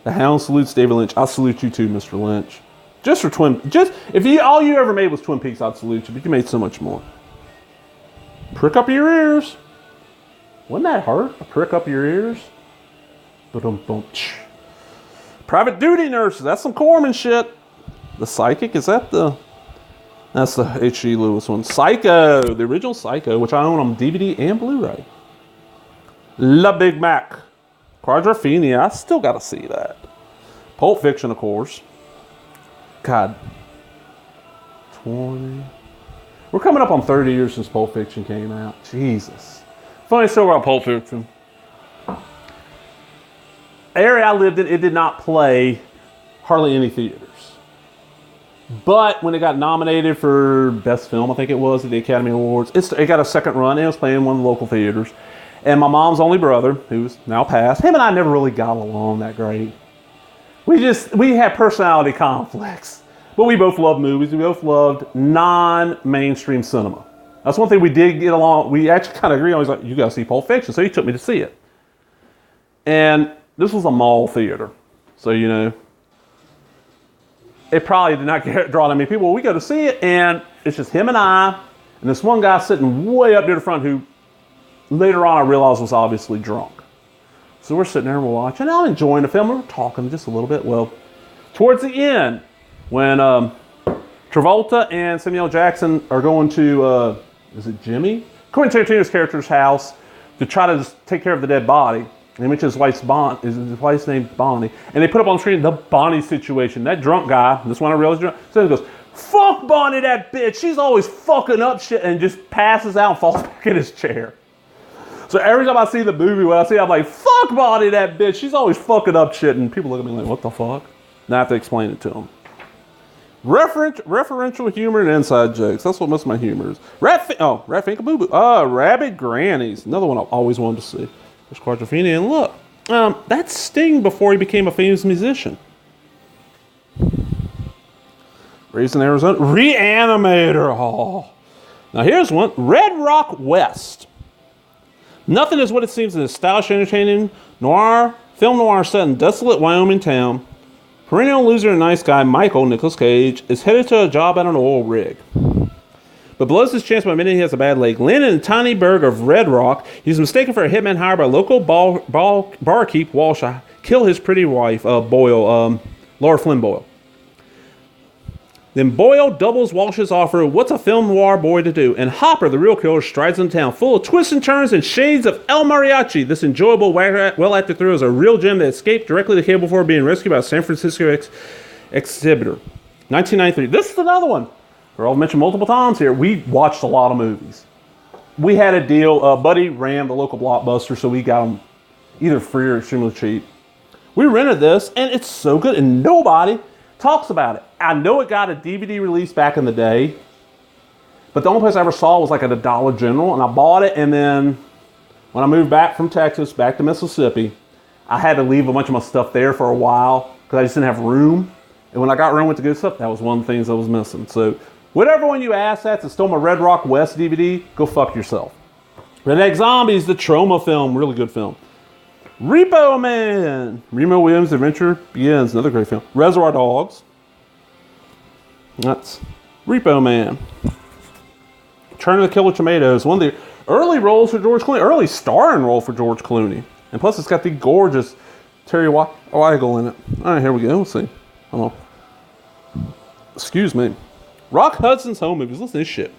The Hound salutes David Lynch. I salute you too, Mr. Lynch. Just for if all you ever made was Twin Peaks, I'd salute you, but you made so much more. Prick up your ears. Wouldn't that hurt? A prick up your ears? Ba-dum-bum-ch. Private Duty Nurses. That's some Corman shit. The Psychic, is that the... That's the H.G. Lewis one. Psycho, the original Psycho, which I own on DVD and Blu-ray. La Big Mac. Quadrophenia, I still got to see that. Pulp Fiction, of course. God. 20. We're coming up on 30 years since Pulp Fiction came out. Jesus. Funny story about Pulp Fiction. The area I lived in, it did not play hardly any theaters. But when it got nominated for Best Film, I think it was, at the Academy Awards, it got a second run, and it was playing in one of the local theaters. And my mom's only brother, who's now passed, him and I never really got along that great. We had personality conflicts. But we both loved movies. We both loved non-mainstream cinema. That's one thing we did get along. We actually kind of agreed on. He's like, you got to see Pulp Fiction. So he took me to see it. And this was a mall theater. So, you know, it probably did not draw that many people. Well, we go to see it, and it's just him and I, and this one guy sitting way up near the front who later on I realized was obviously drunk. So we're sitting there and we're watching. I'm enjoying the film. We're talking just a little bit. Well, towards the end, when Travolta and Samuel Jackson are going to, is it Jimmy? Quentin Tarantino's character's house to try to just take care of the dead body. And he mentions his wife's name Bonnie. And they put up on the screen the Bonnie situation. That drunk guy, this one I realized drunk, so he goes, fuck Bonnie, that bitch. She's always fucking up shit, and just passes out and falls back in his chair. So every time I see the movie, when I see it, I'm like, fuck Bonnie, that bitch. She's always fucking up shit. And people look at me like, what the fuck? And I have to explain it to them. Referential humor and inside jokes. That's what most of my humor is. Rat-Finka-Boo-Boo. Rabbit Grannies. Another one I've always wanted to see. There's Quadrophenia. And look, that's Sting before he became a famous musician. Raised in Arizona. Reanimator. Oh. Now here's one. Red Rock West. Nothing is what it seems in this stylish, entertaining film noir set in desolate Wyoming town. Perennial loser and nice guy Michael, Nicolas Cage, is headed to a job at an oil rig. But blows his chance by admitting he has a bad leg. Landing in a tiny burg of Red Rock, he's mistaken for a hitman hired by local barkeep Walsh to kill his pretty wife, Boyle, Laura Flynn Boyle. Then Boyle doubles Walsh's offer, what's a film noir boy to do? And Hopper, the real killer, strides into town, full of twists and turns and shades of El Mariachi. This enjoyable, well-acted thrill is a real gem that escaped directly to cable before being rescued by a San Francisco exhibitor. 1993. This is another one. We're all mentioned multiple times here. We watched a lot of movies. We had a deal. Buddy ran the local Blockbuster, so we got them either free or extremely cheap. We rented this, and it's so good, and nobody talks about it. I know it got a DVD release back in the day, but the only place I ever saw was like at a Dollar General, and I bought it, and then when I moved back from Texas back to Mississippi, I had to leave a bunch of my stuff there for a while because I just didn't have room. And when I got room with the good stuff, that was one of the things I was missing. So whatever one you ask that's still my Red Rock West DVD, go fuck yourself. Redneck Zombies, the Trauma film, really good film. Repo Man, Remo Williams' Adventure Begins, another great film. Reservoir Dogs, that's Repo Man. Turn of the Killer Tomatoes, one of the early roles for George Clooney, early starring role for George Clooney. And plus it's got the gorgeous Terry Weigel in it. All right, here we go, let's see. Hold on. Excuse me. Rock Hudson's home movies, listen to this shit.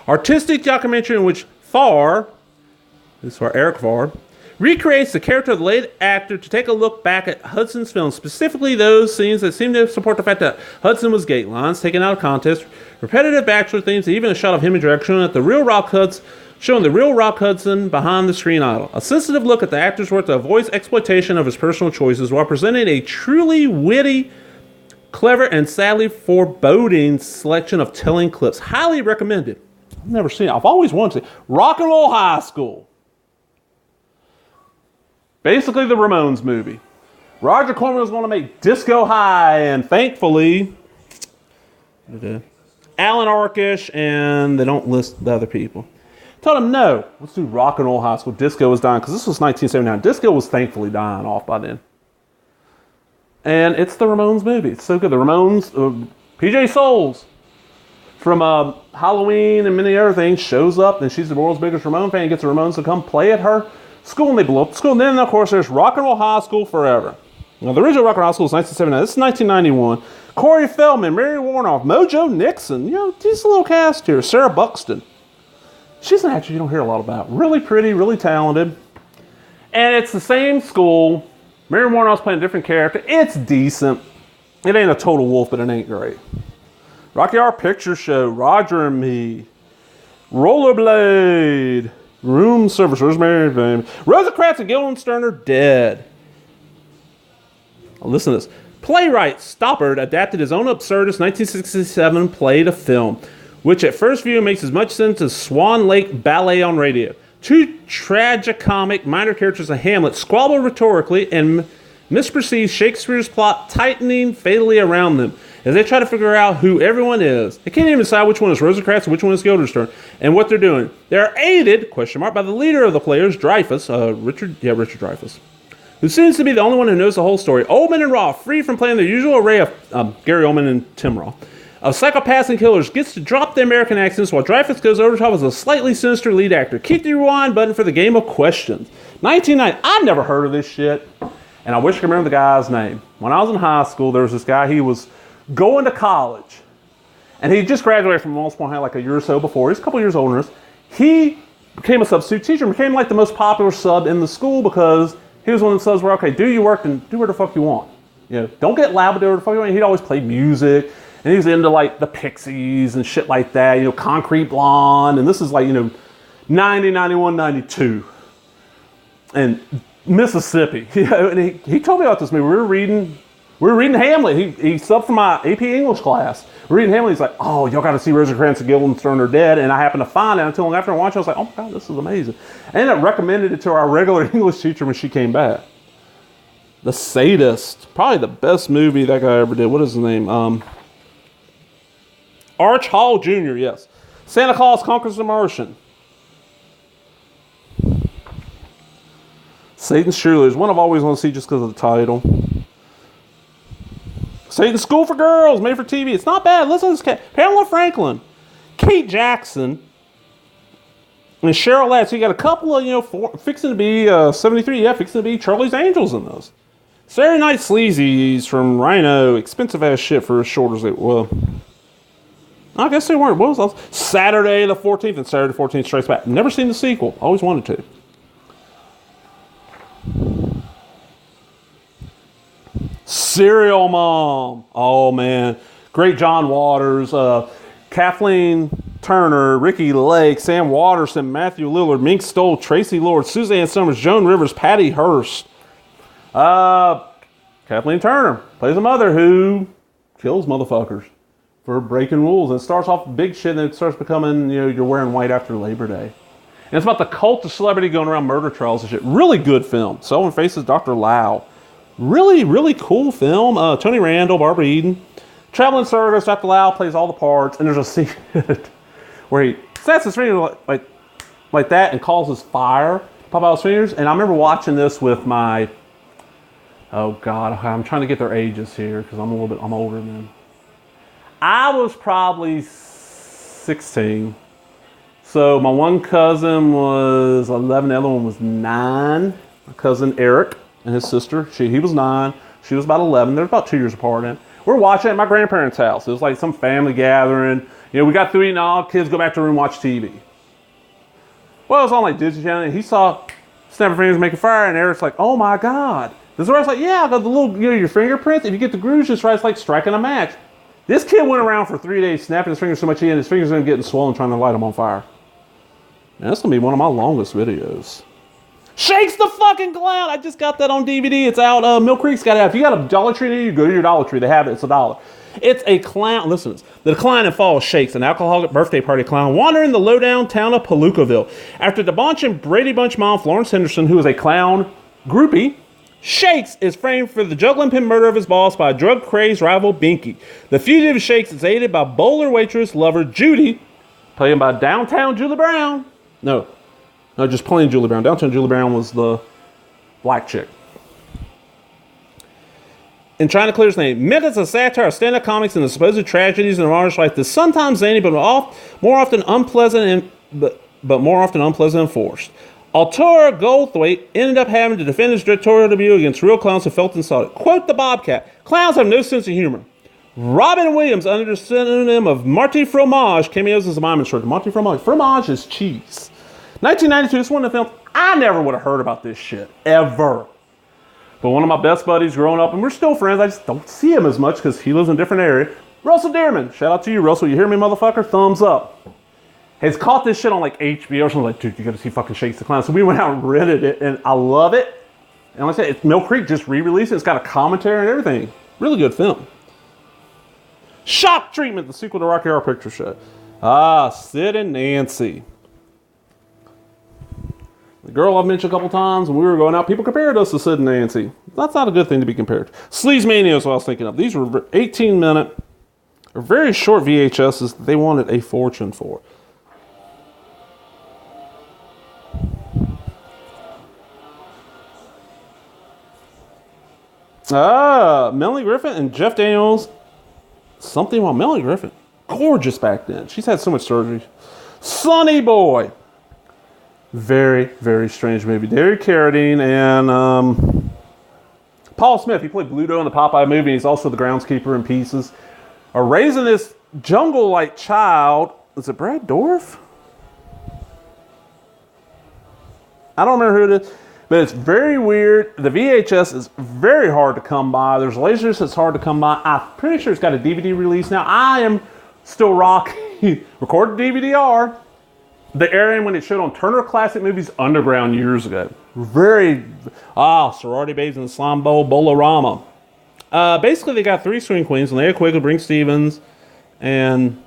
Artistic documentary in which this is for Eric Farr, recreates the character of the late actor to take a look back at Hudson's films, specifically those scenes that seem to support the fact that Hudson was gay, lines taken out of context, repetitive bachelor themes, and even a shot of him in direct showing the real Rock Hudson behind the screen idol. A sensitive look at the actor's work that avoids exploitation of his personal choices while presenting a truly witty, clever, and sadly foreboding selection of telling clips. Highly recommended. I've never seen it. I've always wanted to see Rock and Roll High School. Basically the Ramones movie. Roger Corman was going to make Disco High, and thankfully, Alan Arkish, and they don't list the other people. Told him, no, let's do Rock and Roll High School. Disco was dying, because this was 1979. Disco was thankfully dying off by then. And it's the Ramones movie. It's so good. The Ramones, PJ Souls from Halloween and many other things shows up, and she's the world's biggest Ramone fan, gets the Ramones to come play at her school, and they blow up the school. And then, of course, there's Rock and Roll High School Forever. Now, the original Rock and Roll High School is 1979. This is 1991. Corey Feldman, Mary Warnoff, Mojo Nixon. You know, just a little cast here. Sarah Buxton. She's an actress you don't hear a lot about. Really pretty, really talented. And it's the same school. Mary Warnoff's playing a different character. It's decent. It ain't a total wolf, but it ain't great. Rocky Horror Picture Show, Roger and Me, Rollerblade, Room Service, Rosemary Baby, Rosencrantz and Guildenstern are dead. Listen to this. Playwright Stoppard adapted his own absurdist 1967 play to film, which at first view makes as much sense as Swan Lake Ballet on radio. Two tragicomic minor characters of Hamlet squabble rhetorically and misperceive Shakespeare's plot, tightening fatally around them as they try to figure out who everyone is. They can't even decide which one is Rosencrantz and which one is Guildenstern and what they're doing. They are aided, by the leader of the players, Dreyfuss, Richard Dreyfuss, who seems to be the only one who knows the whole story. Oldman and Roth, free from playing their usual array of Gary Oldman and Tim Roth, of psychopaths and killers, gets to drop the American accents while Dreyfuss goes over top as a slightly sinister lead actor. Keep the rewind button for the game of questions. 1990. I'd never heard of this shit, and I wish I could remember the guy's name. When I was in high school, there was this guy, he was going to college, and he just graduated from West Point like a year or so before. He's a couple years older than us. He became a substitute teacher and became like the most popular sub in the school because he was one of the subs where, okay, do your work and do whatever the fuck you want. You know, don't get loud, but do whatever the fuck you want. He'd always play music, and he was into like the Pixies and shit like that, you know, Concrete Blonde, and this is like, you know, 90, 91, 92. And Mississippi. You know, and he told me about this movie. We were reading Hamlet. He subbed for my AP English class. We're reading Hamlet. He's like, oh, y'all got to see Rosencrantz and Guildenstern are dead. And I happened to find it until after I watched it. I was like, oh my God, this is amazing. I ended up recommending it to our regular English teacher when she came back. The Sadist. Probably the best movie that guy ever did. What is his name? Arch Hall Jr., yes. Santa Claus Conquers the Martian. Satan's Cheerleaders. One I've always wanted to see just because of the title. Satan's School for Girls, made for TV. It's not bad. Listen to this. Pamela Franklin, Kate Jackson, and Cheryl Ladd. So you got a couple of, fixing to be 73. Yeah, fixing to be Charlie's Angels in those. Saturday Night Sleazies from Rhino. Expensive ass shit for as short as it was. I guess they weren't. What was that? Saturday the 14th and Saturday the 14th Strikes Back. Never seen the sequel. Always wanted to. Serial Mom. Oh, man. Great John Waters. Kathleen Turner, Ricky Lake, Sam Waterston, Matthew Lillard, Mink Stoll, Tracy Lord, Suzanne Summers, Joan Rivers, Patty Hearst. Kathleen Turner plays a mother who kills motherfuckers for breaking rules. And it starts off big shit and it starts becoming, you're wearing white after Labor Day. And it's about the cult of celebrity going around murder trials and shit. Really good film. Someone Faces Dr. Lau. Really, really cool film. Tony Randall, Barbara Eden. Traveling Circus, Dr. Lau plays all the parts. And there's a scene where he snaps his finger like that and causes fire pop out his fingers. And I remember watching this with my, oh God, I'm trying to get their ages here because I'm older than them. I was probably 16. So my one cousin was 11, the other one was 9. My cousin Eric and his sister, he was 9, she was about 11. They're about 2 years apart. And we're watching at my grandparents' house. It was like some family gathering. We got through eating, all kids go back to the room and watch TV. Well, it was on like Disney Channel, and he saw snapping fingers making fire, and Eric's like, oh my God. This is where I was like, yeah, I got the little, your fingerprints. If you get the grooves just right, it's like striking a match. This kid went around for 3 days snapping his fingers so much he had his fingers getting swollen trying to light them on fire. Man, that's going to be one of my longest videos. Shakes the fucking Clown. I just got that on DVD. It's out. Mill Creek's got it out. If you got a Dollar Tree near you, go to your Dollar Tree. They have it. It's $1. It's a clown. Listen, the decline and fall of Shakes, an alcoholic birthday party clown wandering the low-down town of Palookaville. After debauching Brady Bunch mom Florence Henderson, who is a clown groupie, Shakes is framed for the juggling pin murder of his boss by a drug-crazed rival Binky. The fugitive Shakes is aided by bowler waitress lover Judy, played by downtown Julie Brown. No, just plain Julie Brown. Downtown Julie Brown was the black chick. And trying to clear his name, meant as a satire of stand-up comics and the supposed tragedies in an artist's life that's sometimes zany, but more often unpleasant and forced. Auteur Goldthwait ended up having to defend his directorial debut against real clowns who felt insulted. Quote the Bobcat, clowns have no sense of humor. Robin Williams, under the synonym of Marty Fromage, cameos as a mime instructor. Marty Fromage. Fromage is cheese. 1992, this one of the films, I never would have heard about this shit, ever. But one of my best buddies growing up, and we're still friends, I just don't see him as much because he lives in a different area. Russell Dearman. Shout out to you, Russell. You hear me, motherfucker? Thumbs up. Has caught this shit on like HBO or something. Like, dude, you gotta see fucking Shakes the Clown. So we went out and rented it, and I love it. And like I said, it's Mill Creek just re-released it. It's got a commentary and everything. Really good film. Shock Treatment, the sequel to Rocky Horror Picture Show. Sid and Nancy. The girl I've mentioned a couple times when we were going out, people compared us to Sid and Nancy. That's not a good thing to be compared. Sleaze Mania is what I was thinking of. These were 18-minute, or very short VHSs that they wanted a fortune for. Melanie Griffith and Jeff Daniels. Something about Melanie Griffith. Gorgeous back then. She's had so much surgery. Sonny Boy. Very, very strange movie. Derek Carradine and Paul Smith. He played Bluto in the Popeye movie. He's also the groundskeeper in Pieces. Are raising this jungle-like child. Is it Brad Dourif? I don't remember who it is. But it's very weird. The VHS is very hard to come by. There's lasers that's hard to come by. I'm pretty sure it's got a DVD release now. I am still rocking recorded DVD-R. The area when it showed on Turner Classic Movies Underground years ago. Sorority Babes in the Slime Bowl, Bolorama. Basically, they got 3 swing queens. Leia Quigley, Brink Stevens, and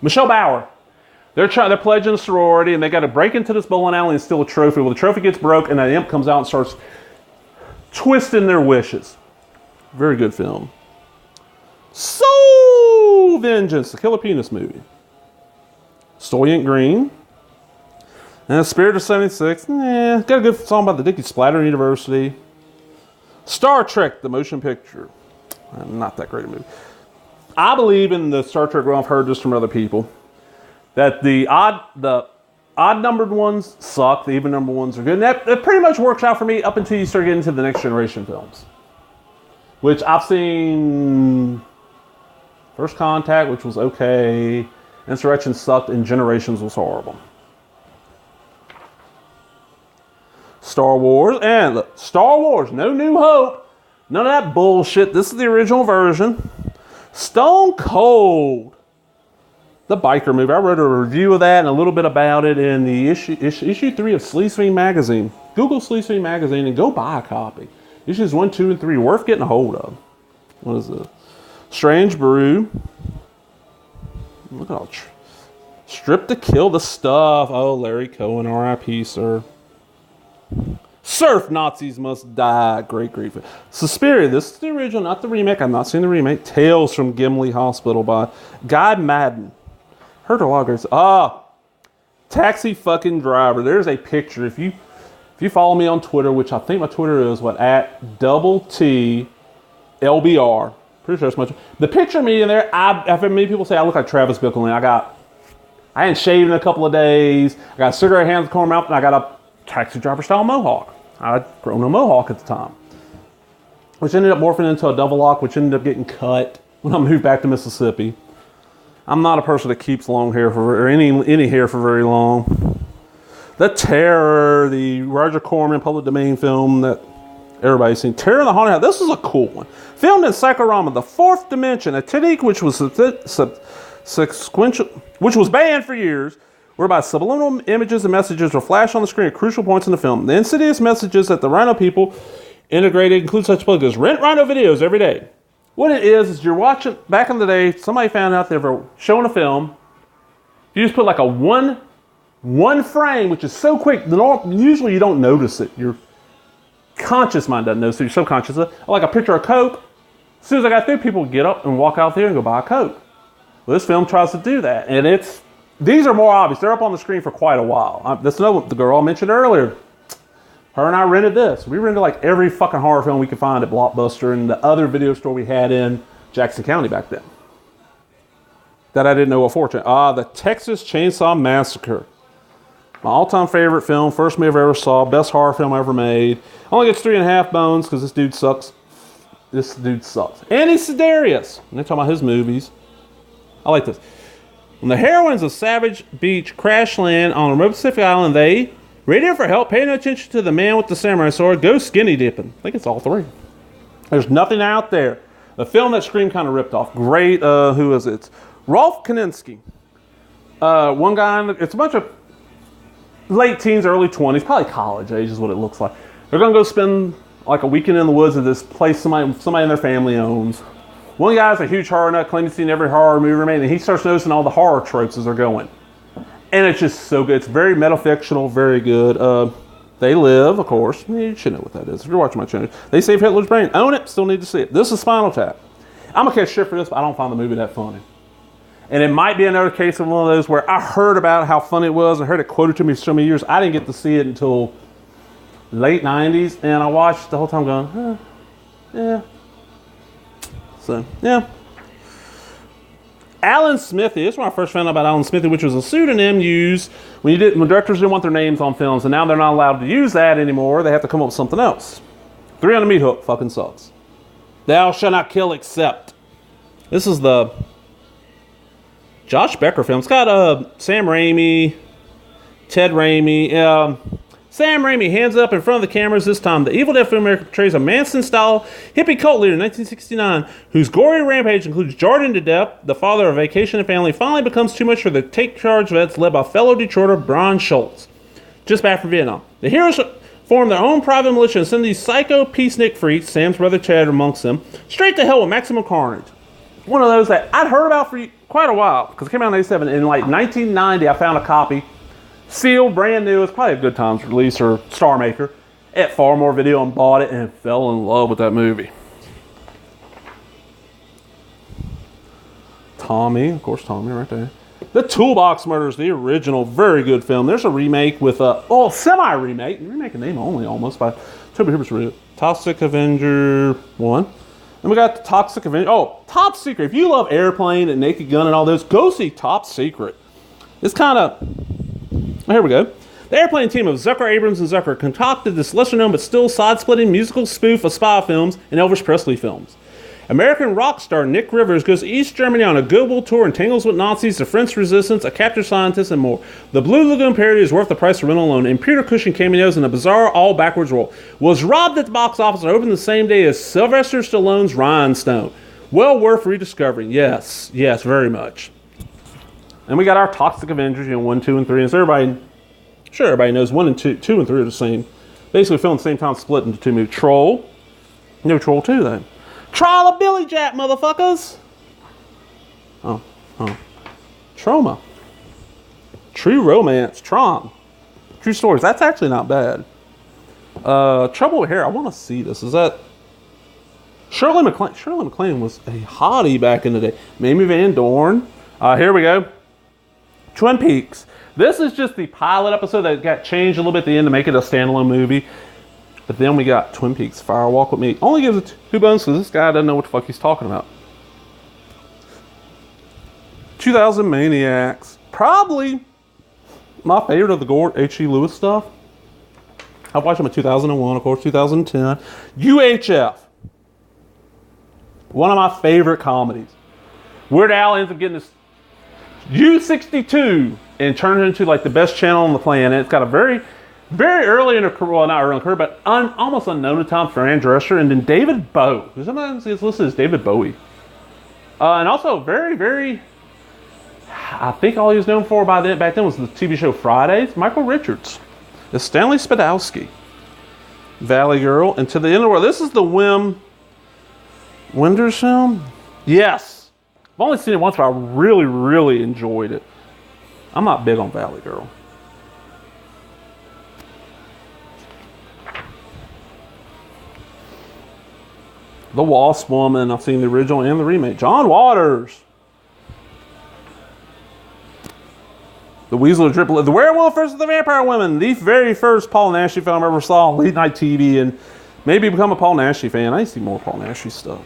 Michelle Bauer. They're pledging a sorority, and they got to break into this bowling alley and steal a trophy. Well, the trophy gets broke, and an imp comes out and starts twisting their wishes. Very good film. Soul Vengeance, the Killer Penis movie. Soylent Green. And Spirit of 76. Got a good song about the Dickie Splatter University. Star Trek, the motion picture. Not that great a movie. I believe in the Star Trek realm. I've heard this from other people. That the odd numbered ones suck. The even numbered ones are good. And that pretty much works out for me up until you start getting to the Next Generation films, which I've seen. First Contact, which was okay. Insurrection sucked, and Generations was horrible. Star Wars, and look, Star Wars, no New Hope. None of that bullshit. This is the original version. Stone Cold, the biker movie. I wrote a review of that and a little bit about it in the issue 3 of Sleeve Swing Magazine. Google Sleeve Swing Magazine and go buy a copy. Issues 1, 2, and 3, worth getting a hold of. What is it? Strange Brew. Look at all Strip to Kill the Stuff. Oh, Larry Cohen, R.I.P., sir. Surf Nazis Must Die. Great. Suspiria. This is the original, not the remake. I've not seen the remake. Tales from Gimli Hospital by Guy Madden. Heard a lot of great. Taxi fucking Driver. There's a picture. If you follow me on Twitter, which I think my Twitter is at double T LBR. Pretty sure it's much. The picture of me in there, I've had many people say I look like Travis Bickle. I hadn't shaved in a couple of days. I got cigarette hands in the corner of my mouth, and I got a taxi driver style mohawk. I'd grown a mohawk at the time, which ended up morphing into a double lock, which ended up getting cut when I moved back to Mississippi. I'm not a person that keeps long hair or any hair for very long. The Terror, the Roger Corman public domain film that everybody's seen. Terror in the Haunted House. This is a cool one. Filmed in Psychorama, the fourth dimension, a technique which was sequential, which was banned for years, whereby subliminal images and messages were flashed on the screen at crucial points in the film. The insidious messages that the Rhino people integrated include such plugs as rent Rhino videos every day. What it is you're watching, back in the day, somebody found out they were showing a film. You just put like a one frame, which is so quick, usually you don't notice it. Your conscious mind doesn't notice it, your subconscious. Like a picture of Coke. As soon as I got through, people would get up and walk out there and go buy a Coke. Well, this film tries to do that, and these are more obvious. They're up on the screen for quite a while. That's the girl I mentioned earlier. Her and I rented this. We rented like every fucking horror film we could find at Blockbuster and the other video store we had in Jackson County back then. That I didn't know a fortune. The Texas Chainsaw Massacre. My all-time favorite film, first movie I ever saw, best horror film I ever made. Only gets 3.5 bones because this dude sucks. Andy Sedaris. And they're talking about his movies. I like this. When the heroines of Savage Beach crash land on a remote Pacific island, they radio for help, pay no attention to the man with the samurai sword, go skinny dipping. I think it's all three. There's nothing out there. The film that Scream kind of ripped off. Great, who is it? It's Rolf Koninsky. One guy, it's a bunch of late teens, early 20s, probably college age is what it looks like. They're going to go spend like a weekend in the woods at this place somebody in their family owns. One guy's a huge horror nut, claiming to see every horror movie made, and he starts noticing all the horror tropes as they're going. And it's just so good. It's very metafictional, very good. They Live, of course. You should know what that is if you're watching my channel. They Save Hitler's Brain. Own it, still need to see it. This is Spinal Tap. I'm going to catch shit for this, but I don't find the movie that funny. And it might be another case of one of those where I heard about how funny it was and heard it quoted to me for so many years. I didn't get to see it until late 90s, and I watched the whole time going, yeah. So, yeah. Alan Smithy. This is when I first found out about Alan Smithy, which was a pseudonym used when directors didn't want their names on films, and now they're not allowed to use that anymore. They have to come up with something else. 3 on the Meat Hook fucking sucks. Thou Shalt Not Kill Except. This is the Josh Becker film. It's got Sam Raimi, Ted Raimi. Sam Raimi hands up in front of the cameras this time. The Evil Dead filmmaker portrays a Manson-style hippie cult leader in 1969 whose gory rampage includes jarred to death. The father of Vacation and Family finally becomes too much for the Take Charge vets led by fellow Detroiter Brian Schultz, just back from Vietnam. The heroes form their own private militia and send these psycho peacenik freaks, Sam's brother Chad amongst them, straight to hell with maximum carnage. One of those that I'd heard about for quite a while because it came out in 87. In like 1990, I found a copy. Sealed, brand new. It's probably a Good Times release or Star Maker at Farmore Video and bought it and fell in love with that movie. Tommy, of course, Tommy right there. The Toolbox Murders, the original, very good film. There's a remake with semi-remake, remake in name only almost by Toby Hooper's Toxic Avenger 1. And we got the Toxic Avenger. Oh, Top Secret. If you love Airplane and Naked Gun and all those, go see Top Secret. It's kind of Here we go. The airplane team of Zucker, Abrams, and Zucker concocted this lesser-known but still side-splitting musical spoof of spy films and Elvis Presley films. American rock star Nick Rivers goes to East Germany on a goodwill tour and tangles with Nazis, the French resistance, a captured scientist, and more. The Blue Lagoon parody is worth the price of rental alone, and Peter Cushing cameos in a bizarre, all-backwards role. Was robbed at the box office and opened the same day as Sylvester Stallone's Rhinestone. Well worth rediscovering. Yes, very much. And we got our Toxic Avengers, 1, 2, and 3. And so everybody knows 1 and 2 and 3 are the same. Basically filmed at the same time, split into 2 movies. Troll. No Troll 2 then. Trial of Billy Jack, motherfuckers! Oh. Trauma. True Romance. Tron. True Stories. That's actually not bad. Trouble with Hair. I want to see this. Is that... Shirley MacLaine. Shirley MacLaine was a hottie back in the day. Mamie Van Dorn. Here we go. Twin Peaks. This is just the pilot episode that got changed a little bit at the end to make it a standalone movie. But then we got Twin Peaks, Fire Walk With Me. Only gives it 2 bones because this guy doesn't know what the fuck he's talking about. 2000 Maniacs. Probably my favorite of the Gore H.G. Lewis stuff. I've watched them in 2001, of course, 2010. UHF. One of my favorite comedies. Weird Al ends up getting this U62 and turns it into like the best channel on the planet. It's got a very early in her career, well, not early in her career, but almost unknown at times, Fran Drescher, and then David Bowie. Sometimes it's listed as David Bowie. And also very, I think all he was known for back then was the TV show Fridays. Michael Richards. It's Stanley Spadowski. Valley Girl. And To the End of the World. This is the Wim Wenders film? Yes. I've only seen it once, but I really enjoyed it. I'm not big on Valley Girl. The Wasp Woman. I've seen the original and the remake. John Waters. The Weasel Triplet. The Werewolf versus the Vampire Women. The very first Paul Naschy film I ever saw on late night TV, and maybe become a Paul Naschy fan. I need to see more Paul Naschy stuff.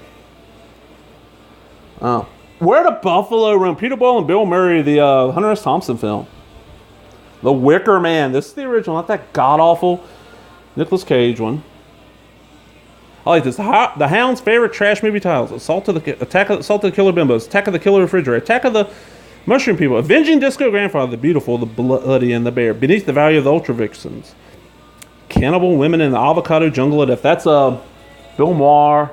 Where the Buffalo Roam. Peter Boyle and Bill Murray, the Hunter S. Thompson film. The Wicker Man. This is the original, not that god-awful Nicolas Cage one. I like this. The Hound's favorite trash movie titles. Assault of the Killer Bimbos. Attack of the Killer Refrigerator. Attack of the Mushroom People. Avenging Disco Grandfather. The Beautiful, the Bloody, and the Bear. Beneath the Valley of the Ultra Vixens. Cannibal Women in the Avocado Jungle of Death. That's Bill Maher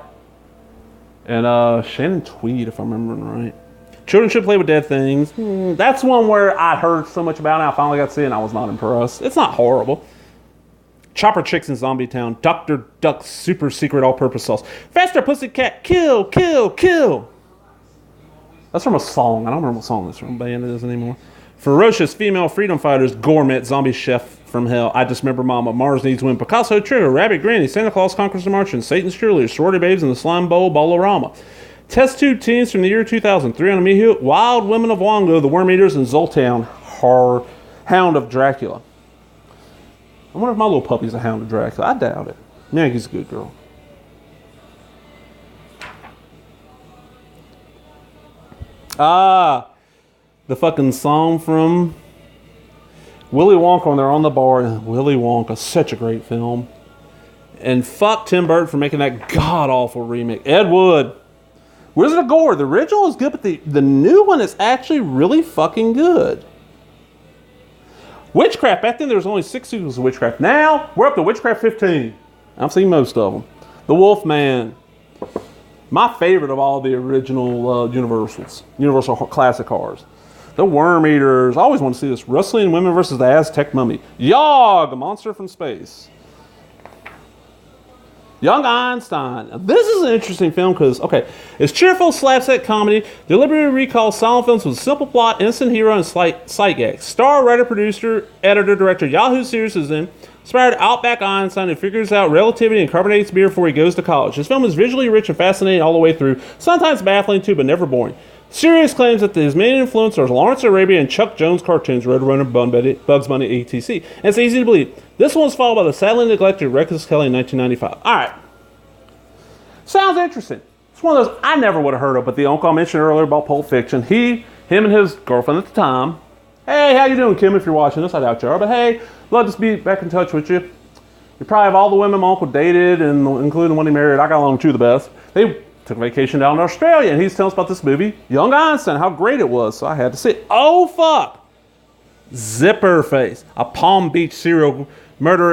and Shannon Tweed, if I'm remembering right. Children Should Play with Dead Things. That's one where I heard so much about it. I finally got to see it and I was not impressed. It's not horrible. Chopper Chicks in Zombie Town. Dr. Duck's Super Secret All-Purpose Sauce. Faster Pussycat. Kill, kill, kill. That's from a song. I don't remember what song this from band it is anymore. Ferocious Female Freedom Fighters. Gourmet Zombie Chef from Hell. I Dismember Mama. Mars Needs Women. Picasso Trigger. Rabbit Granny. Santa Claus Conquers the Martians. Satan's Cheerleaders. Sorority Babes in the Slime Bowl. Bolorama. Test Tube Teens from the year 2000. 3 on Mihu. Wild Women of Wongo. The Worm Eaters. And Zoltan. Hound of Dracula. I wonder if my little puppy's a Hound of Dracula. I doubt it. Maggie's a good girl. The fucking song from Willy Wonka when they're on the bar. Willy Wonka, such a great film. And fuck Tim Burton for making that god-awful remake. Ed Wood. Wizard of Gore. The original is good, but the new one is actually really fucking good. Witchcraft. Back then there was only 6 sequels of Witchcraft. Now we're up to Witchcraft 15. I've seen most of them. The Wolf Man. My favorite of all the original Universal classic horrors. The Worm Eaters. I always want to see this. Rustling Women versus the Aztec Mummy. Yog, a monster from space. Young Einstein. Now, this is an interesting film because, it's cheerful slapstick comedy, deliberately recalls silent films with a simple plot, innocent hero, and slight sight gags. Star, writer, producer, editor, director, Yahoo Serious is in. Inspired Outback Einstein who figures out relativity and carbonates beer before he goes to college. This film is visually rich and fascinating all the way through, sometimes baffling too, but never boring. Serious claims that his main influence are Lawrence Arabia and Chuck Jones cartoons, Roadrunner, Bugs Bunny, etc. And it's easy to believe. This one was followed by the sadly neglected Reckless Kelly in 1995. Alright. Sounds interesting. It's one of those I never would have heard of, but the uncle I mentioned earlier about Pulp Fiction, him and his girlfriend at the time Hey, how you doing, Kim, if you're watching this? I doubt you are, but hey, love to be back in touch with you. You probably have all the women my uncle dated, and including the one he married. I got along with two of the best. They took a vacation down to Australia, and he's telling us about this movie, Young Einstein, how great it was. So I had to see it. Oh, fuck. Zipper face. A Palm Beach serial murderer